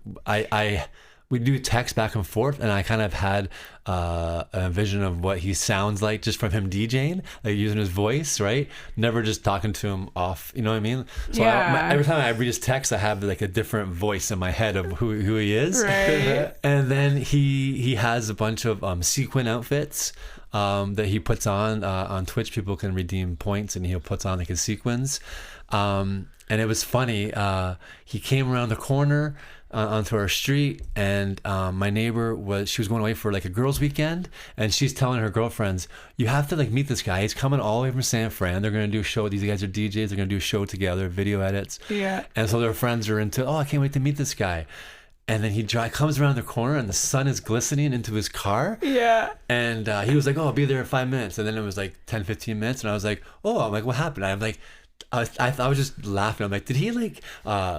we do text back and forth, and I kind of had a vision of what he sounds like just from him DJing, like using his voice, right? Never just talking to him off, you know what I mean? So every time I read his text, I have like a different voice in my head of who he is. Right. And then he has a bunch of sequin outfits that he puts on Twitch. People can redeem points, and he puts on like his sequins. And it was funny. He came around the corner. onto our street, and my neighbor she was going away for like a girls' weekend, and she's telling her girlfriends, you have to like meet this guy. He's coming all the way from San Fran. They're gonna do a show. These guys are DJs. They're gonna do a show together, video edits. Yeah. And so their friends are into, I can't wait to meet this guy. And then he comes around the corner, and the sun is glistening into his car. Yeah. And he was like, I'll be there in 5 minutes. And then it was like 10, 15 minutes. And I was like, I'm like, what happened? I'm like, I was just laughing. I'm like, did he like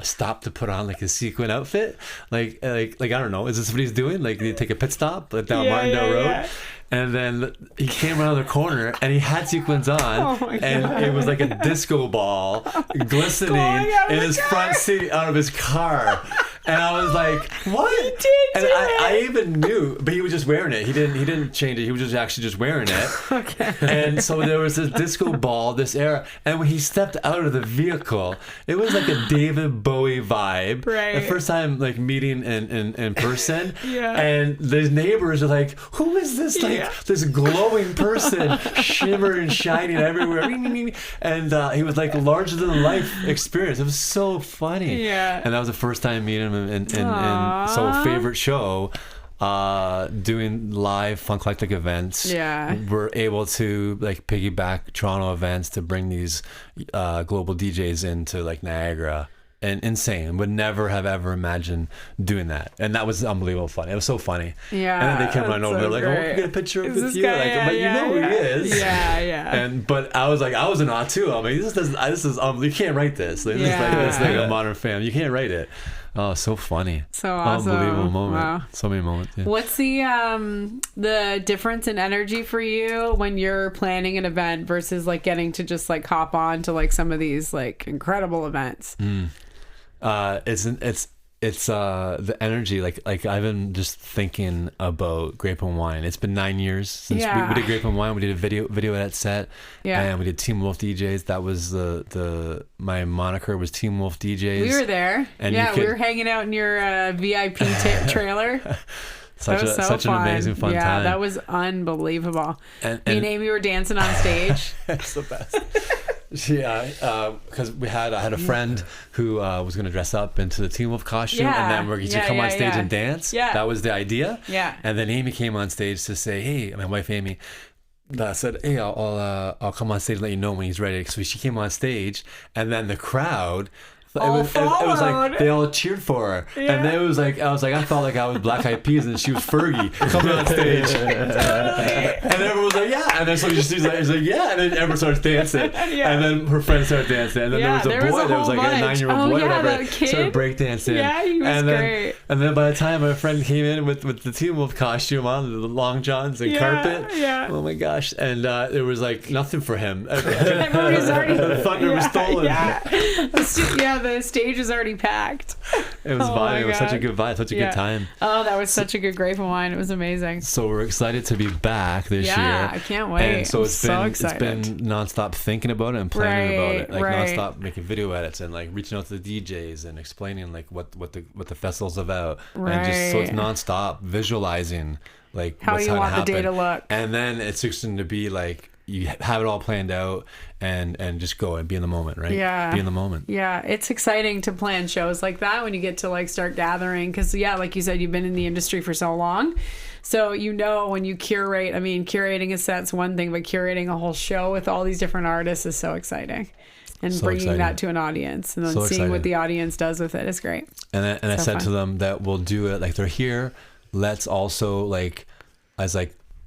stop to put on like his sequin outfit? Like I don't know. Is this what he's doing? Like, did he take a pit stop like, down Martindale Road? Yeah. And then he came around the corner, and he had sequins on, and it was like a disco ball glistening in his front seat out of his car. And I was like, what? He did and I even knew, but he was just wearing it. He didn't change it. He was just actually just wearing it. Okay. And so there was this disco ball, this era. And when he stepped out of the vehicle, it was like a David Bowie vibe. Right. The first time like meeting in person. Yeah. And the neighbors are like, who is this this glowing person shimmering, shining everywhere? And he was like larger than life experience. It was so funny. Yeah. And that was the first time meeting him in so favorite show, doing live Funklectic events. Yeah. We're able to like piggyback Toronto events to bring these global DJs into like Niagara. And insane. Would never have ever imagined doing that. And that was unbelievable fun. It was so funny. Yeah. And then they came running over. They're like, can we get a picture with you? Like, but you know who he is. Yeah, yeah. But I was like, I was in awe too. I mean, this is you can't write this. Like, it's like a modern film. You can't write it. Oh, so funny. So awesome. Unbelievable moment. Wow. So many moments. Yeah. What's the difference in energy for you when you're planning an event versus like getting to just like hop on to like some of these like incredible events? It's the energy. Like I've been just thinking about Grape and Wine. It's been 9 years since we did Grape and Wine. We did a video edit set, and we did Team Wolf DJs. That was my moniker was Team Wolf DJs. We were there. And we were hanging out in your VIP trailer. Such an amazing fun time. Yeah, that was unbelievable. Me and Amy were dancing on stage. It's the best. Yeah, because I had a friend who was going to dress up into the Teen Wolf costume, and then we're going to come on stage and dance. Yeah. That was the idea. Yeah. And then Amy came on stage to say, "Hey," my wife Amy, said, "Hey, I'll come on stage and let you know when he's ready." So she came on stage, and then the crowd. It was like they all cheered for her, and then it was like I felt like I was Black Eyed Peas and she was Fergie coming on stage, and everyone was like, "Yeah," and then so she's like, "Yeah," and then everyone starts dancing, and then her friends started dancing, and then there was a like a 9-year-old boy, whatever, started breakdancing, he was great. And then by the time my friend came in with the Teen Wolf costume on, the long johns and carpet, oh my gosh, and there was like nothing for him. The thunder was stolen. The stage was already packed. It was vibing. It was such a good vibe, such a good time. Oh, that was such a good Grape and Wine. It was amazing. So we're excited to be back this year. Yeah, I can't wait. And so it's been nonstop thinking about it and planning about it, like nonstop making video edits and like reaching out to the DJs and explaining like what the festival's about, and just so it's nonstop visualizing like how what's you want happen. The day to look, and then it's just going to be like you have it all planned out and just go and be in the moment, right? Yeah. Be in the moment. Yeah. It's exciting to plan shows like that when you get to like start gathering. Because like you said, you've been in the industry for so long. So, when you curate, curating a set's one thing, but curating a whole show with all these different artists is so exciting. And bringing that to an audience and then seeing what the audience does with it is great. And I said to them that we'll do it, like they're here. Let's also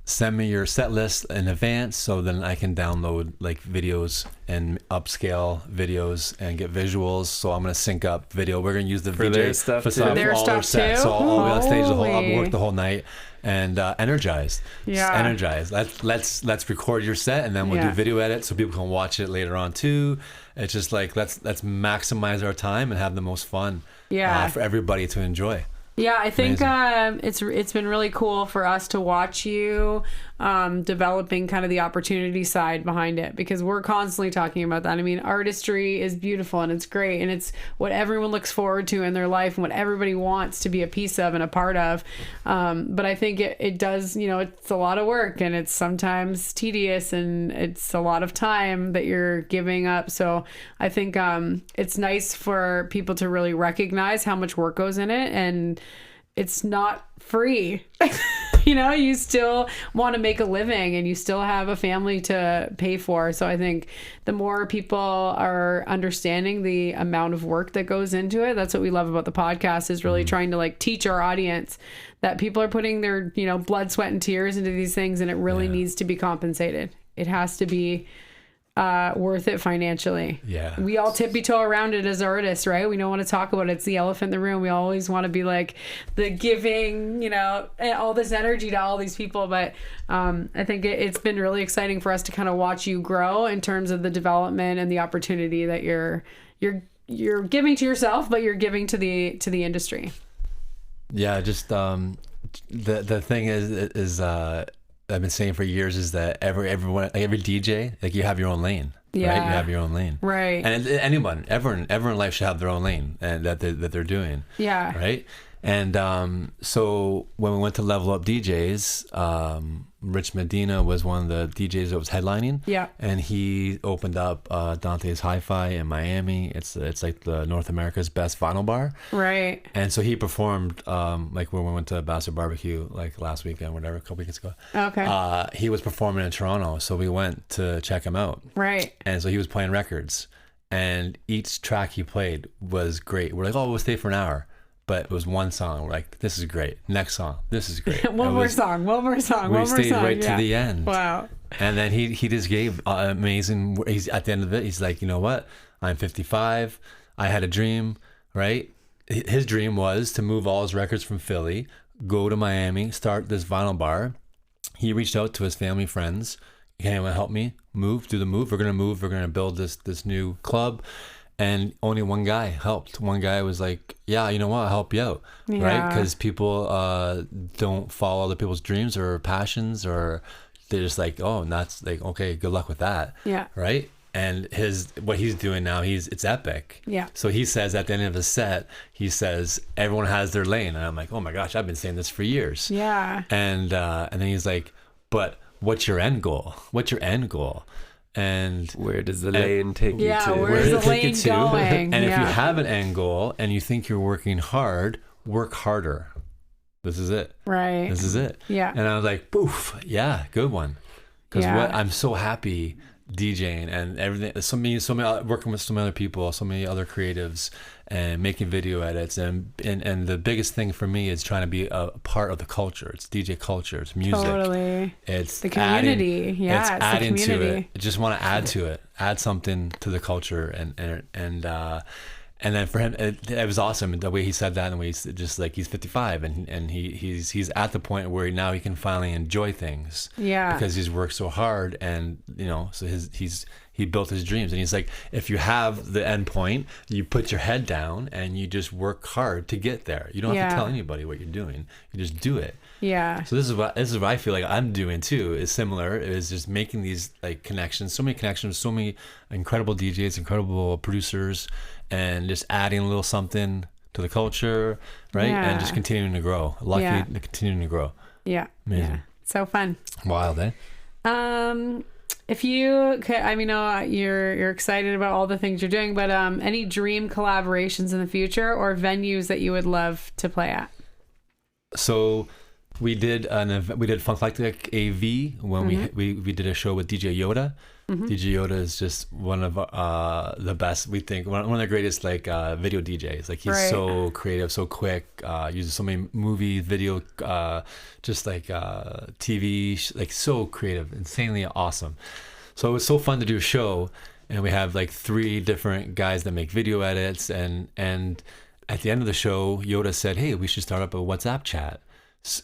send me your set list in advance so then I can download like videos and upscale videos and get visuals. So I'm going to sync up video. We're going to use the for VJ their stuff for too. their stuff too. So I'll be on stage I'll work the whole night and energized. Yeah. Energized. Let's record your set and then we'll do video edit so people can watch it later on too. It's just like let's maximize our time and have the most fun for everybody to enjoy. Yeah, I think it's been really cool for us to watch you developing kind of the opportunity side behind it, because we're constantly talking about that. I mean, artistry is beautiful and it's great, and it's what everyone looks forward to in their life and what everybody wants to be a piece of and a part of. But I think it does, it's a lot of work, and it's sometimes tedious, and it's a lot of time that you're giving up. So I think it's nice for people to really recognize how much work goes in it, and it's not free. You still want to make a living, and you still have a family to pay for. So I think the more people are understanding the amount of work that goes into it, that's what we love about the podcast, is really trying to teach our audience that people are putting their, blood, sweat, and tears into these things, and it really needs to be compensated. It has to be worth it financially. Yeah. We all tippy-toe around it as artists, right? We don't want to talk about it. It's the elephant in the room. We always want to be like the giving, all this energy to all these people. But I think it's been really exciting for us to kind of watch you grow in terms of the development and the opportunity that you're giving to yourself, but you're giving to the industry. Yeah, just the thing is I've been saying for years is that every DJ, you have your own lane. Yeah. Right? You have your own lane. Right. And everyone in life should have their own lane and that they're doing. Yeah. Right. And so when we went to Level Up DJs, Rich Medina was one of the DJs that was headlining. Yeah. And he opened up Dante's Hi-Fi in Miami. It's like the North America's best vinyl bar. Right. And so he performed when we went to Bastard Barbecue last weekend, whatever, a couple weeks ago. Okay. He was performing in Toronto, so we went to check him out. Right. And so he was playing records, and each track he played was great. We're like, we'll stay for an hour. But it was one song. We're like, this is great. Next song, this is great. one more song. We stayed right to the end. Wow. And then he just gave amazing. He's at the end of it. He's like, you know what? I'm 55. I had a dream, right? His dream was to move all his records from Philly, go to Miami, start this vinyl bar. He reached out to his family, friends. Can anyone help me do the move? We're gonna move. We're gonna build this new club. And only one guy helped. One guy was like, yeah, you know what? I'll help you out. Yeah. Right? Because people don't follow other people's dreams or passions, or they're just like, oh, and that's like, okay, good luck with that. Yeah. Right? And what he's doing now, it's epic. Yeah. So he says at the end of his set, he says, everyone has their lane. And I'm like, oh my gosh, I've been saying this for years. Yeah. And then he's like, but what's your end goal? What's your end goal? And where does the lane take you to? Yeah, where's the lane going? And if you have an end goal and you think you're working hard, work harder. This is it. Right. This is it. Yeah. And I was like, poof, yeah, good one. Because I'm so happy DJing and everything. So many working with so many other people, so many other creatives, and making video edits, and the biggest thing for me is trying to be a part of the culture. It's DJ culture. It's music. Totally. It's the community. It's adding the community. to it. I just want to add to it. Add something to the culture, and then for him, it was awesome the way he said that, and the way he's just like he's 55, and he's at the point where now he can finally enjoy things. Yeah. Because he's worked so hard, and so he built his dreams, and he's like, if you have the end point, you put your head down and you just work hard to get there. You don't have to tell anybody what you're doing. You just do it. Yeah. So this is what I feel like I'm doing too. Is similar. Is just making these connections. So many connections. So many incredible DJs, incredible producers, and just adding a little something to the culture, right? Yeah. And just continuing to grow. Continuing to grow. Yeah. Amazing. Yeah. So fun. Wild, eh? If you could, you're excited about all the things you're doing, but any dream collaborations in the future or venues that you would love to play at? So we did Funklectic AV when we did a show with DJ Yoda. Mm-hmm. DJ Yoda is just one of the best, we think, one of the greatest video DJs. Like he's so creative, so quick, uses so many movies, video, TV, so creative, insanely awesome. So it was so fun to do a show, and we have 3 different guys that make video edits, and at the end of the show, Yoda said, hey, we should start up a WhatsApp chat.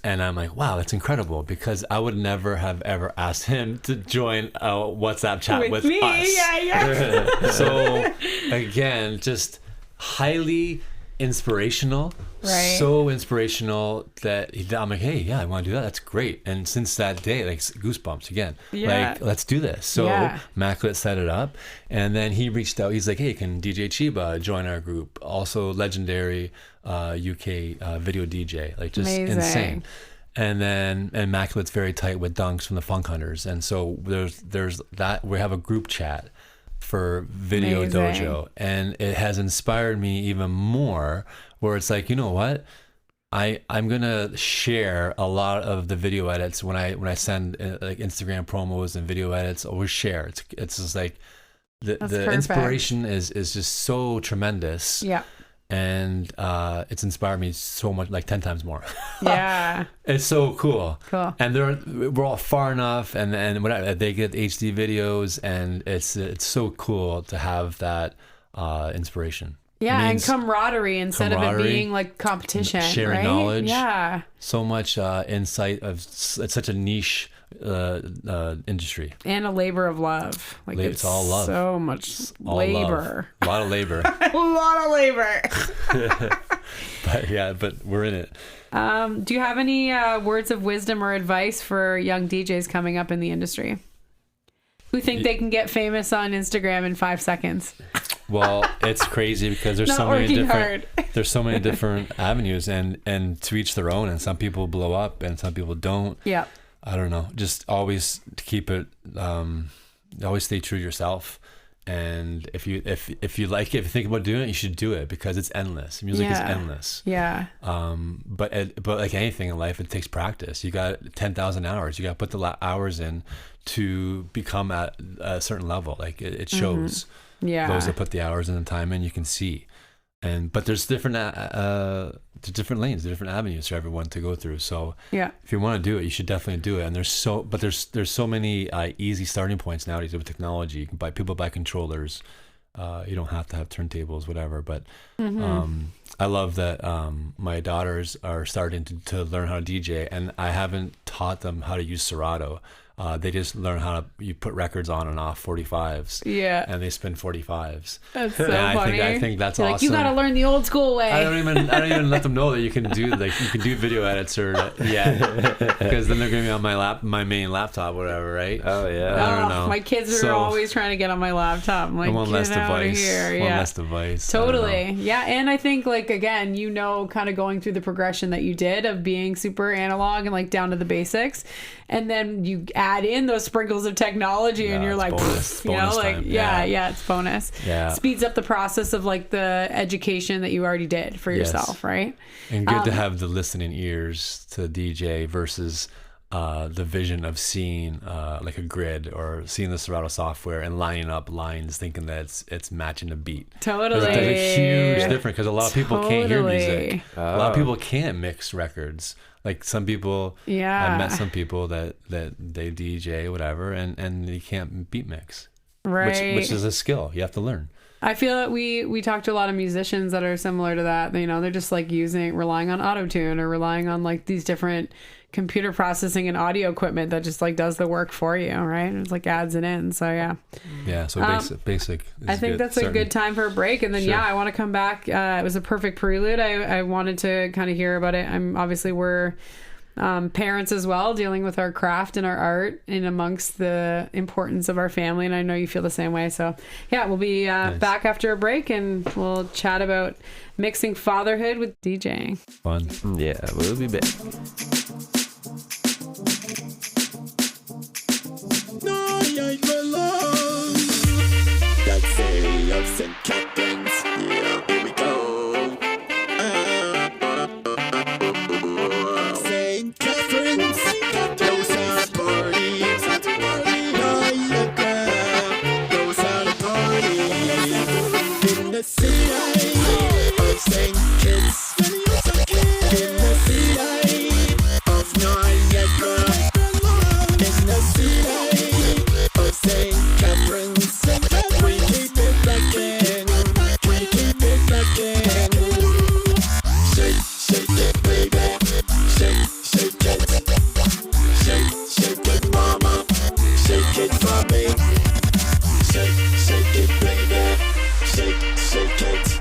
And I'm like, wow, that's incredible, because I would never have ever asked him to join a WhatsApp chat with me. us. Yeah. So again, just highly inspirational, Right. so inspirational that I'm like, hey, yeah, I want to do that. That's great. And since that day, like goosebumps again. Yeah. Like, let's do this. So Yeah. Immaculate set it up, and then he reached out. He's like, hey, can DJ Chiba join our group? Also legendary UK video DJ, like just Amazing. insane. And then Immaculate's very tight with Dunks from the Funk Hunters, and so there's that. We have a group chat for Video Amazing. Dojo, and it has inspired me even more, where it's like, you know what, I'm gonna share a lot of the video edits when I send like Instagram promos and video edits. Always share. It's just like the perfect. inspiration is just so tremendous. Yeah. And it's inspired me so much, like 10 times more. Yeah. It's so cool. Cool. And we're all far enough, and whatever, they get HD videos, and it's so cool to have that inspiration. Yeah, It and means camaraderie instead of it camaraderie, being like competition, sharing right? knowledge. Yeah. So much insight it's such a niche industry. And a labor of love. Like It's all love. So much All labor. love. A lot of labor. A lot of labor. but we're in it. Do you have any words of wisdom or advice for young DJs coming up in the industry who think they can get famous on Instagram in 5 seconds? Well, it's crazy because there's Not so many working different hard. there's so many different avenues, and to each their own, and some people blow up and some people don't. Yeah. I don't know. Just always keep it. Always stay true to yourself. And if you like it, if you think about doing it, you should do it, because it's endless. Music is endless. Yeah. But like anything in life, it takes practice. You got 10,000 hours. You got to put the hours in to become at a certain level. Like it shows. Yeah. Those that put the hours and the time in, you can see. But there's different lanes, different avenues for everyone to go through. So Yeah. if you want to do it, you should definitely do it. And there's so many easy starting points nowadays with technology. You can buy controllers. You don't have to have turntables, whatever. But I love that my daughters are starting to learn how to DJ, and I haven't taught them how to use Serato. They just learn how you put records on and off 45s. Yeah. And they spin 45s. That's so And funny. I think that's You're awesome. like, you got to learn the old school way. I don't even let them know that you can do video edits because then they're gonna be on my main laptop, whatever, right? Oh yeah. I don't know. My kids are always trying to get on my laptop. I'm like, one get less out device. of here. One Yeah. less device. I don't know. Totally. Yeah. And I think, like, again, kind of going through the progression that you did of being super analog and like down to the basics. And then you add in those sprinkles of technology, and you're it's like, bonus. you know, Bonus like, time. yeah, it's bonus. Yeah. Speeds up the process of like the education that you already did for yourself, right? And good to have the listening ears to DJ versus the vision of seeing like a grid or seeing the Serato software and lining up lines thinking that it's matching the beat. Totally. There's a huge difference, because a lot of people can't hear music. Totally. A lot of people can't mix records. Like some people, Yeah. I met some people that they DJ whatever, and they can't beat mix, Right. which is a skill you have to learn. I feel that we talk to a lot of musicians that are similar to that. You know, they're just like relying on auto-tune or relying on like these different computer processing and audio equipment that just like does the work for you, right? It's like adds it in. So yeah. So basic. I think that's a good time for a break. And then, Sure. I want to come back. It was a perfect prelude. I wanted to kind of hear about it. We're parents as well, dealing with our craft and our art and amongst the importance of our family. And I know you feel the same way. So yeah, we'll be back after a break, and we'll chat about mixing fatherhood with DJing. Fun. Yeah, we'll be back. That's St. Catharines. Yeah, here we go. St. Catharines. Those are parties. Niagara. Those are parties. In the city of St. Kitts. In the city of Niagara. In the city of St. Catharines. We keep it rockin', we keep it rockin'. Shake, shake it, baby. Shake, shake it. Shake it, mama. Shake it for me. Shake it, baby. Shake it.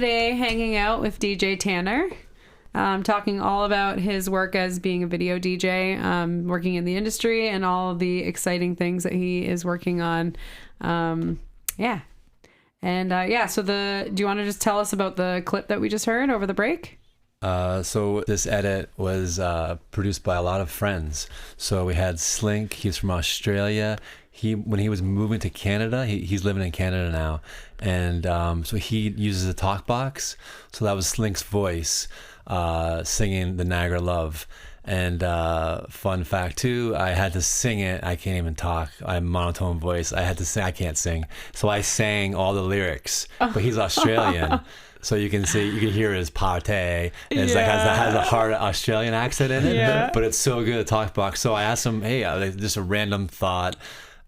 today hanging out with DJ Tanner, talking all about his work as being a video DJ, working in the industry, and all of the exciting things that he is working on. Yeah. And so do you want to just tell us about the clip that we just heard over the break? So this edit was produced by a lot of friends. So we had Slink, he's from Australia. When he was moving to Canada, he's living in Canada now. And so he uses a talk box. So that was Slink's voice singing the Niagara Love. And fun fact too, I had to sing it. I can't even talk. I have a monotone voice. I had to sing. I can't sing. So I sang all the lyrics. But he's Australian. So you can hear his pate. It's like has a hard Australian accent in it, but it's so good, a talk box. So I asked him, hey, just a random thought,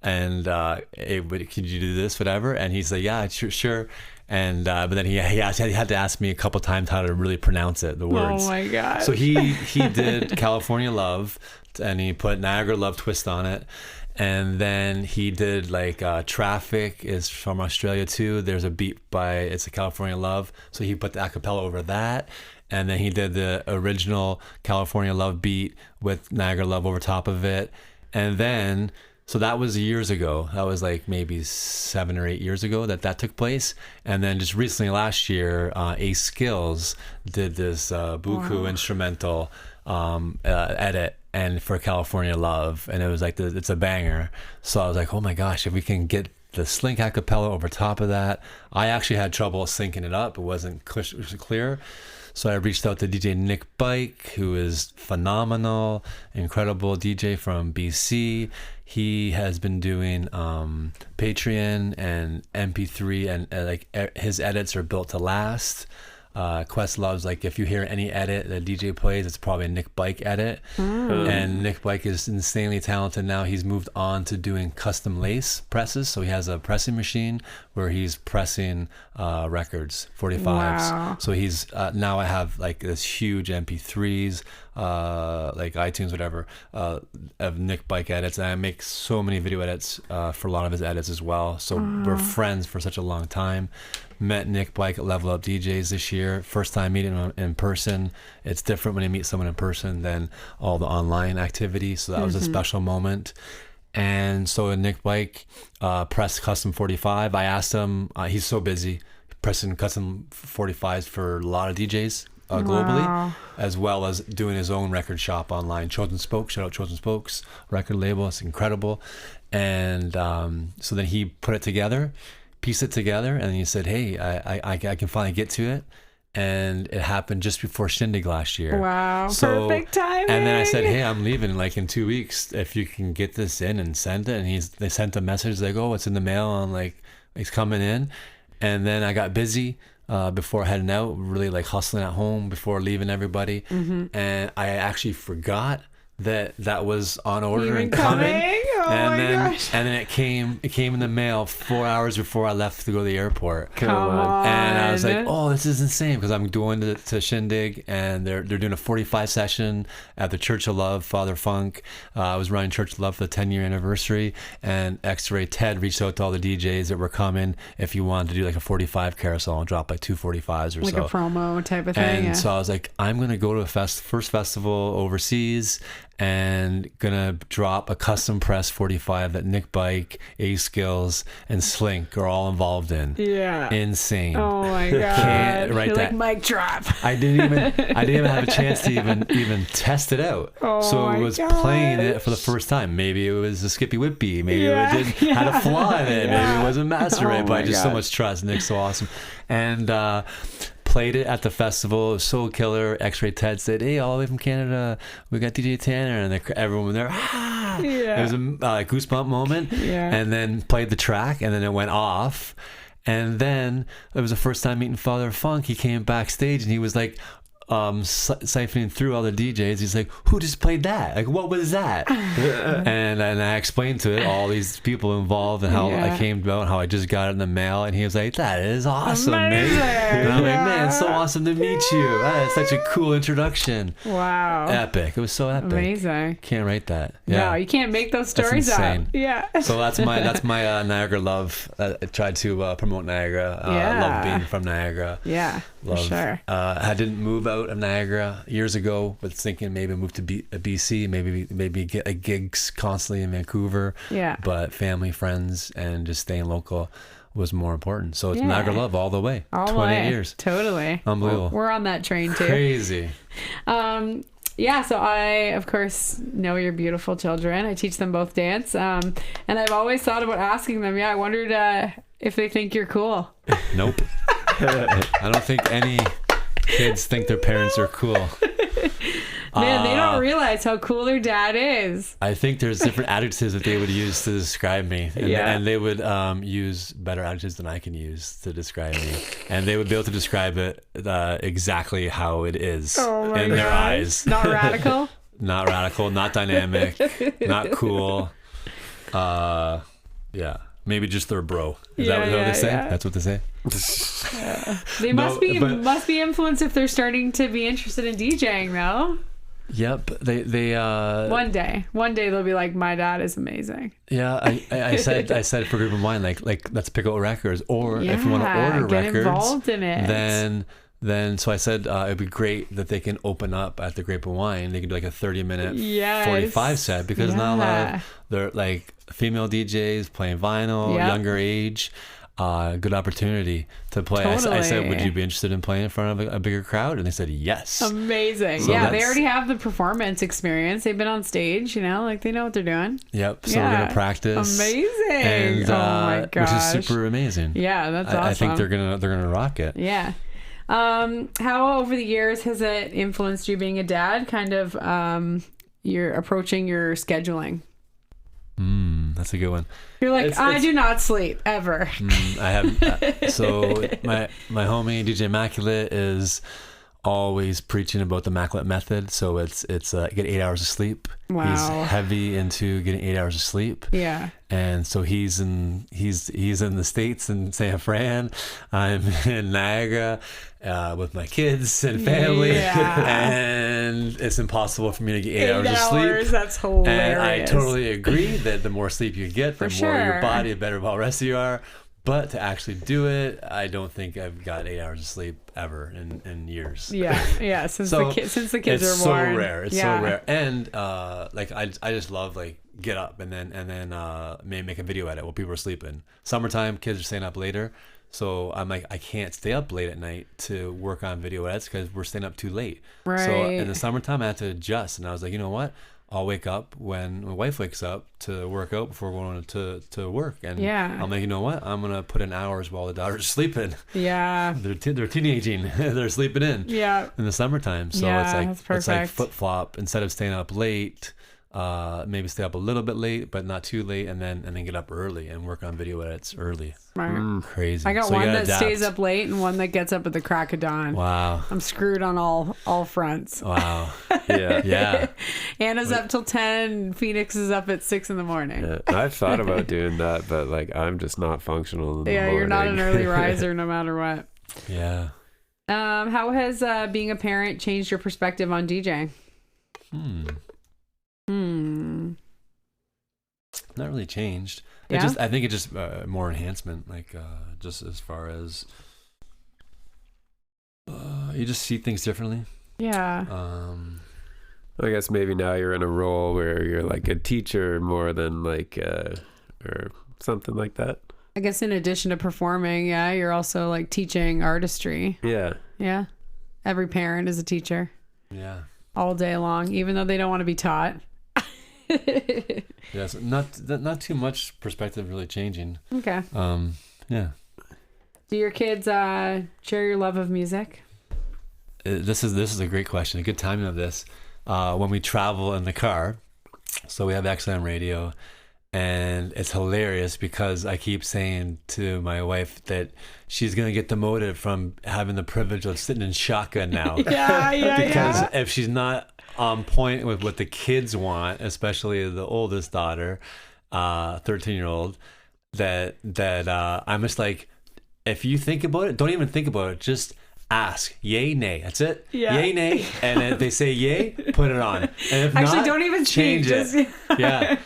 and hey, could you do this, whatever? And he's like, yeah, sure. And but then he had to ask me a couple times how to really pronounce it, the words. Oh my god! So he did California Love, and he put Niagara Love twist on it. And then he did like Traffic is from Australia too. There's a beat it's a California Love. So he put the acapella over that. And then he did the original California Love beat with Niagara Love over top of it. And then, so that was years ago. That was like maybe 7 or 8 years ago that took place. And then just recently last year, Ace Skills did this Buku instrumental edit. And for California Love, and it was like it's a banger. So I was like, oh my gosh, if we can get the Slink acapella over top of that. I actually had trouble syncing it up. It wasn't clear. So I reached out to DJ Nick Bike, who is phenomenal, incredible DJ from BC. He has been doing Patreon and MP3, and like his edits are built to last. Questlove's like, if you hear any edit that DJ plays, it's probably a Nick Bike edit. And Nick Bike is insanely talented now. He's moved on to doing custom lace presses. So he has a pressing machine where he's pressing records, 45s. Wow. So he's now I have like this huge MP3s, like iTunes, whatever, of Nick Bike edits. And I make so many video edits for a lot of his edits as well. So we're friends for such a long time. Met Nick Bike at Level Up DJs this year. First time meeting him in person. It's different when you meet someone in person than all the online activity. So that was a special moment. And so Nick Bike pressed custom 45. I asked him, he's so busy pressing custom 45s for a lot of DJs globally, as well as doing his own record shop online. Chosen Spokes, shout out Chosen Spokes record label. It's incredible. And so then he put it together, pieced it together, and he said, hey, I can finally get to it. And it happened just before Shindig last year. Wow, so, perfect timing. And then I said, hey, I'm leaving like in 2 weeks. If you can get this in and send it. And they sent a message like, oh, it's in the mail, and like it's coming in. And then I got busy before heading out, really like hustling at home before leaving everybody. And I actually forgot that was on order and coming. Oh my gosh. And then it came in the mail 4 hours before I left to go to the airport. Come on. And I was like, oh, this is insane, because I'm going to Shindig, and they're doing a 45 session at the Church of Love, Father Funk. I was running Church of Love for the 10-year anniversary, and X-Ray Ted reached out to all the DJs that were coming if you wanted to do like a 45 carousel and drop like 2 45s or like so. Like a promo type of thing. And so I was like, I'm going to go to a first festival overseas, and gonna drop a custom press 45 that Nick Bike, A Skills, and Slink are all involved in. Yeah. Insane. Oh my god. Can't write You're that. like mic drop. I didn't even have a chance to even test it out. Oh so my I was gosh. playing it for the first time. Maybe it was a Skippy Whippy. Maybe it had a flaw in it. Maybe it wasn't master right. But I just so much trust. Nick's so awesome. And played it at the festival. It was so killer. X-Ray Ted said, hey, all the way from Canada, we got DJ Tanner, and everyone was there. It was a goosebump moment. And then played the track, and then it went off. And then it was the first time meeting Father Funk. He came backstage, and he was like, siphoning through all the DJs. He's like, who just played that? Like, what was that? and I explained to it all these people involved and how I came about, how I just got it in the mail. And he was like, that is awesome, mate. And I'm like, man, it's so awesome to meet you. That is such a cool introduction. Wow. Epic. It was so epic. Amazing. Can't write that. No, you can't make those stories up. Yeah. So that's my Niagara love. I tried to promote Niagara. I love being from Niagara. Yeah, for sure. I didn't move out of Niagara years ago, but thinking maybe move to BC, maybe get gigs constantly in Vancouver. Yeah. But family, friends, and just staying local was more important. So it's Niagara love all the way. All 28 years. Totally. Unbelievable. We're on that train too. Crazy. Yeah, so I, of course, know your beautiful children. I teach them both dance. And I've always thought about asking them, I wondered if they think you're cool. Nope. I don't think any kids think their parents are cool. Man, they don't realize how cool their dad is. I think there's different adjectives that they would use to describe me. And they would use better adjectives than I can use to describe me. And they would be able to describe it exactly how it is in their eyes. Not radical? Not radical, not dynamic, not cool. Yeah. Maybe just their bro. Is that what they say? Yeah. That's what they say? They must be influenced if they're starting to be interested in DJing, though. Yep. They one day they'll be like, my dad is amazing. Yeah, I said for Group of Wine, like let's pick out records, or if you want to order get records, involved in it. Then so I said it'd be great that they can open up at the Grape of Wine. They can do like a 30-minute 45 set, because not a lot of they're like female DJs playing vinyl, younger age. Good opportunity to play. Totally. I said, would you be interested in playing in front of a bigger crowd? And they said yes. Amazing. So they already have the performance experience. They've been on stage, they know what they're doing. Yep. So we're gonna practice. Amazing. And, oh my gosh. Which is super amazing. Yeah, that's awesome. I think they're gonna rock it. Yeah. How over the years has it influenced you being a dad? Kind of you're approaching your scheduling. That's a good one. You're like, I do not sleep ever. I have. So my homie DJ Immaculate is always preaching about the Immaculate method. So it's get 8 hours of sleep. Wow. He's heavy into getting 8 hours of sleep. Yeah. And so he's in the States in San Fran. I'm in Niagara with my kids and family. Yeah. And it's impossible for me to get 8 hours of sleep. That's hilarious. And I totally agree that the more sleep you get, the more your body, the better well rested you are. But to actually do it, I don't think I've got 8 hours of sleep ever in years. Yeah. Since the kids are born. It's so rare. It's so rare. And I just love get up and then maybe make a video edit while people are sleeping. Summertime, kids are staying up later. So I'm like, I can't stay up late at night to work on video edits because we're staying up too late. Right. So in the summertime, I had to adjust. And I was like, you know what? I'll wake up when my wife wakes up to work out before going to work. And I'm like, you know what? I'm going to put in hours while the daughter's sleeping. Yeah. They're teenaging. They're sleeping in. Yeah. In the summertime. So it's like flip-flop. Instead of staying up late, maybe stay up a little bit late, but not too late, and then get up early and work on video edits early. Smart. Crazy. I got one that stays up late and one that gets up at the crack of dawn. Wow. I'm screwed on all fronts. Wow. Yeah. Anna's up till 10. Phoenix is up at 6 in the morning. Yeah, I've thought about doing that, but I'm just not functional in the morning. You're not an early riser no matter what. Yeah. How has being a parent changed your perspective on DJing? Not really changed. Yeah? I think it just more enhancement, just as far as you just see things differently. Yeah. I guess maybe now you're in a role where you're like a teacher more than or something like that. I guess in addition to performing, you're also teaching artistry. Yeah. Yeah. Every parent is a teacher. Yeah. All day long, even though they don't want to be taught. Yes, not too much perspective really changing. Okay. Yeah. Do your kids share your love of music? This is a great question. A good timing of this. When we travel in the car, so we have XM radio, And it's hilarious because I keep saying to my wife that she's going to get demoted from having the privilege of sitting in shotgun now. Because if she's not on point with what the kids want, especially the oldest daughter, 13-year-old, that I'm just like, if you think about it, don't even think about it. Just ask, yay, nay. That's it. Yeah. Yay, nay. And if they say yay, put it on. And if actually, not, don't even change speak, it. Yeah.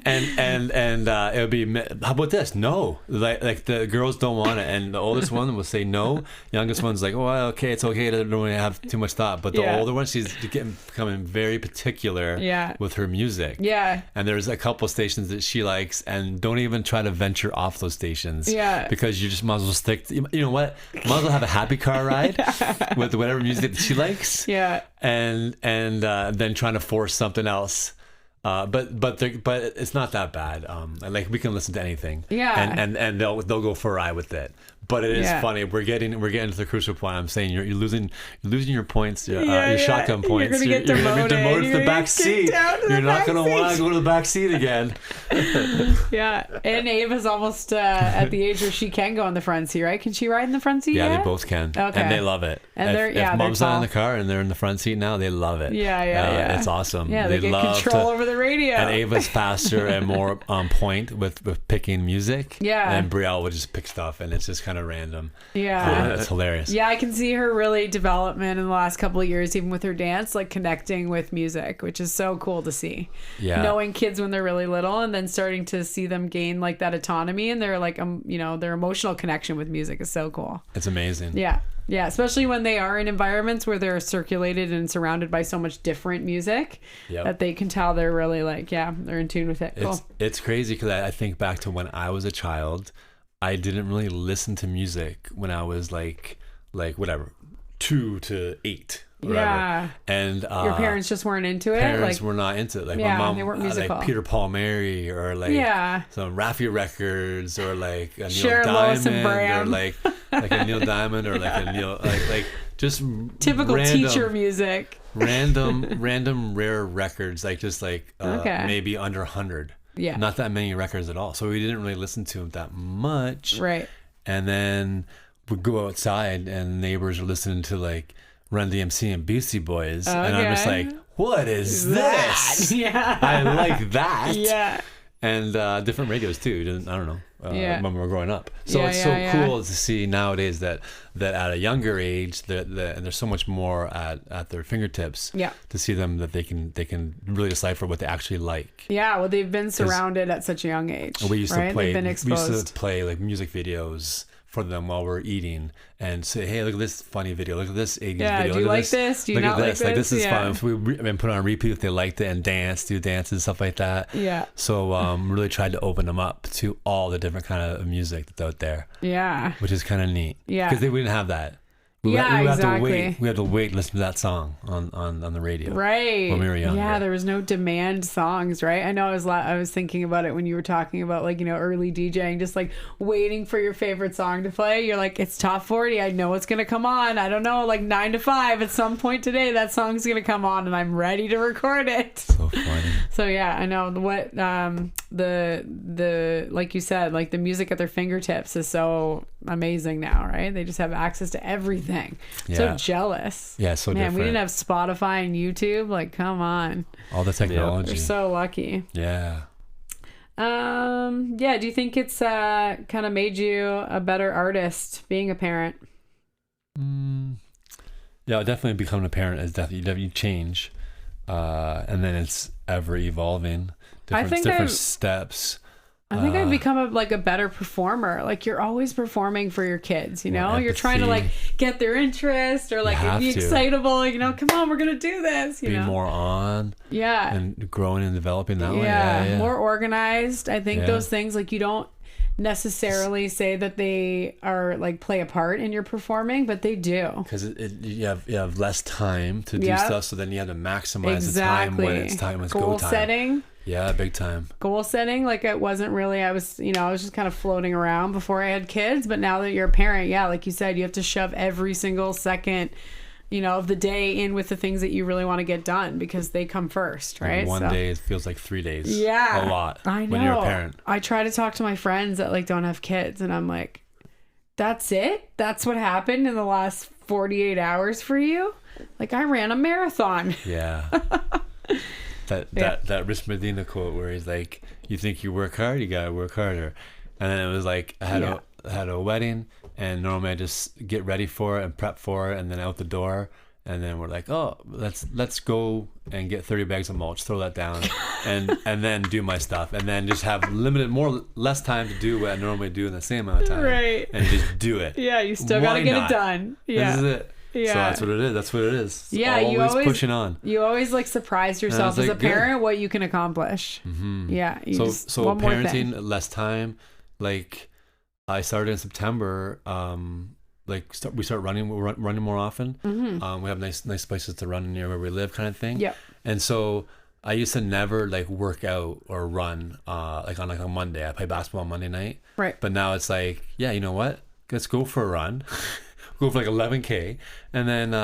And it would be, how about this? No. Like the girls don't want it, and the oldest one will say no. Youngest one's like, oh, well, okay, it's okay. I don't really have too much thought. But the older one, she's becoming very particular with her music. Yeah. And there's a couple stations that she likes, and don't even try to venture off those stations. Yeah. Because you just might as well stick. You know what? Might as well have a happy car ride with whatever music that she likes. Yeah. And then trying to force something else. But it's not that bad. Like we can listen to anything. Yeah. And they'll go for a ride with it. But it is funny. We're getting to the crucial point. I'm saying you're losing your points, your shotgun points. You're gonna get demoted to the back seat. You're not gonna want to go to the back seat again. Yeah. And Ava's almost at the age where she can go in the front seat, right? Can she ride in the front seat? Yeah, they both can. Okay. And they love it. And if mom's not in the car and they're in the front seat now, they love it. Yeah. It's awesome. Yeah, they get control over the radio. And Ava's faster and more on point with picking music. Yeah. And Brielle would just pick stuff, and it's just kind of random. Yeah. It's hilarious. Yeah, I can see her really development in the last couple of years, even with her dance, like connecting with music, which is so cool to see. Yeah. Knowing kids when they're really little and then starting to see them gain like that autonomy and their like their emotional connection with music is so cool. It's amazing. Yeah. Yeah, especially when they are in environments where they're circulated and surrounded by so much different music that they can tell they're really like, they're in tune with it. Cool. It's crazy because I think back to when I was a child. I didn't really listen to music when I was like whatever, 2 to 8. Yeah. And your parents just weren't into it. Parents were not into it. Like my mom, they weren't musical. Like Peter Paul Mary or like some Raffi Records or like a Neil Cher, Diamond or like a Neil Diamond or like a Neil like just typical teacher music. Random rare records like just like maybe under 100. Yeah. Not that many records at all. So we didn't really listen to them that much. Right. And then we'd go outside and neighbors are listening to like Run DMC and Beastie Boys. Okay. And I'm just like, what is this? Yeah. I like that. Yeah. And different radios too. I don't know. When we were growing up. So it's so cool to see nowadays that at a younger age and there's so much more at their fingertips to see them that they can really decipher what they actually like. Yeah, well they've been surrounded at such a young age. We used to play like music videos for them while we're eating and say, hey, look at this funny video, look at this 80s video. Do you like this? Do you not like this? Like this is fun. So we put on repeat if they liked it and do dances and stuff like that. Yeah. So really tried to open them up to all the different kind of music that's out there. Yeah. Which is kind of neat. Yeah. Because we didn't have that. We had to wait and listen to that song on the radio. Right. When we were younger. Yeah, there was no demand songs, right? I know I was thinking about it when you were talking about like, early DJing, just like waiting for your favorite song to play. You're like, it's top 40. I know it's going to come on. I don't know, like 9 to 5 at some point today, that song's going to come on and I'm ready to record it. So funny. So yeah, I know what the like you said, like the music at their fingertips is so amazing now, right? They just have access to everything. Yeah. So jealous. Yeah, so different. Man, we didn't have Spotify and YouTube. Like, come on. All the technology. We're so lucky. Yeah. Do you think it's kind of made you a better artist being a parent? Yeah, definitely becoming a parent is definitely change. And then it's ever evolving. Different steps. I think I've become a better performer. Like you're always performing for your kids, you're trying to like get their interest or like be excitable, come on, we're going to do this, Be more on. Yeah. And growing and developing that way. Yeah. More organized. I think those things like you don't necessarily say that they are like play a part in your performing, but they do. Because you have less time to do stuff, so then you have to maximize the time when it's go time. Goal setting. Yeah, big time. Goal setting, like it wasn't really, I was just kind of floating around before I had kids, but now that you're a parent, like you said, you have to shove every single second of the day in with the things that you really want to get done because they come first, right? Like one day it feels like 3 days. Yeah. A lot. I know. When you're a parent. I try to talk to my friends that like don't have kids and I'm like, that's it? That's what happened in the last 48 hours for you? Like I ran a marathon. Yeah. That Rich Medina quote where he's like, you think you work hard, you gotta work harder. And then it was like I had a wedding, and normally I just get ready for it and prep for it, and then out the door, and then we're like, oh, let's go and get 30 bags of mulch, throw that down, and then do my stuff, and then just have less time to do what I normally do in the same amount of time, right? And just do it. Yeah, you still gotta get it done. Yeah, this is it. Yeah. So that's what it is. That's what it is. It's yeah, you always pushing on. You always like surprise yourself as like, a parent what you can accomplish. Mm-hmm. Yeah. So one more parenting, thing. less time. Like I started in September. We start running. We're running more often. Mm-hmm. We have nice places to run near where we live, kind of thing. Yep. And so I used to never like work out or run like on a Monday. I play basketball on Monday night. Right. But now it's like, yeah, you know what? Let's go for a run. Go for like 11K, and then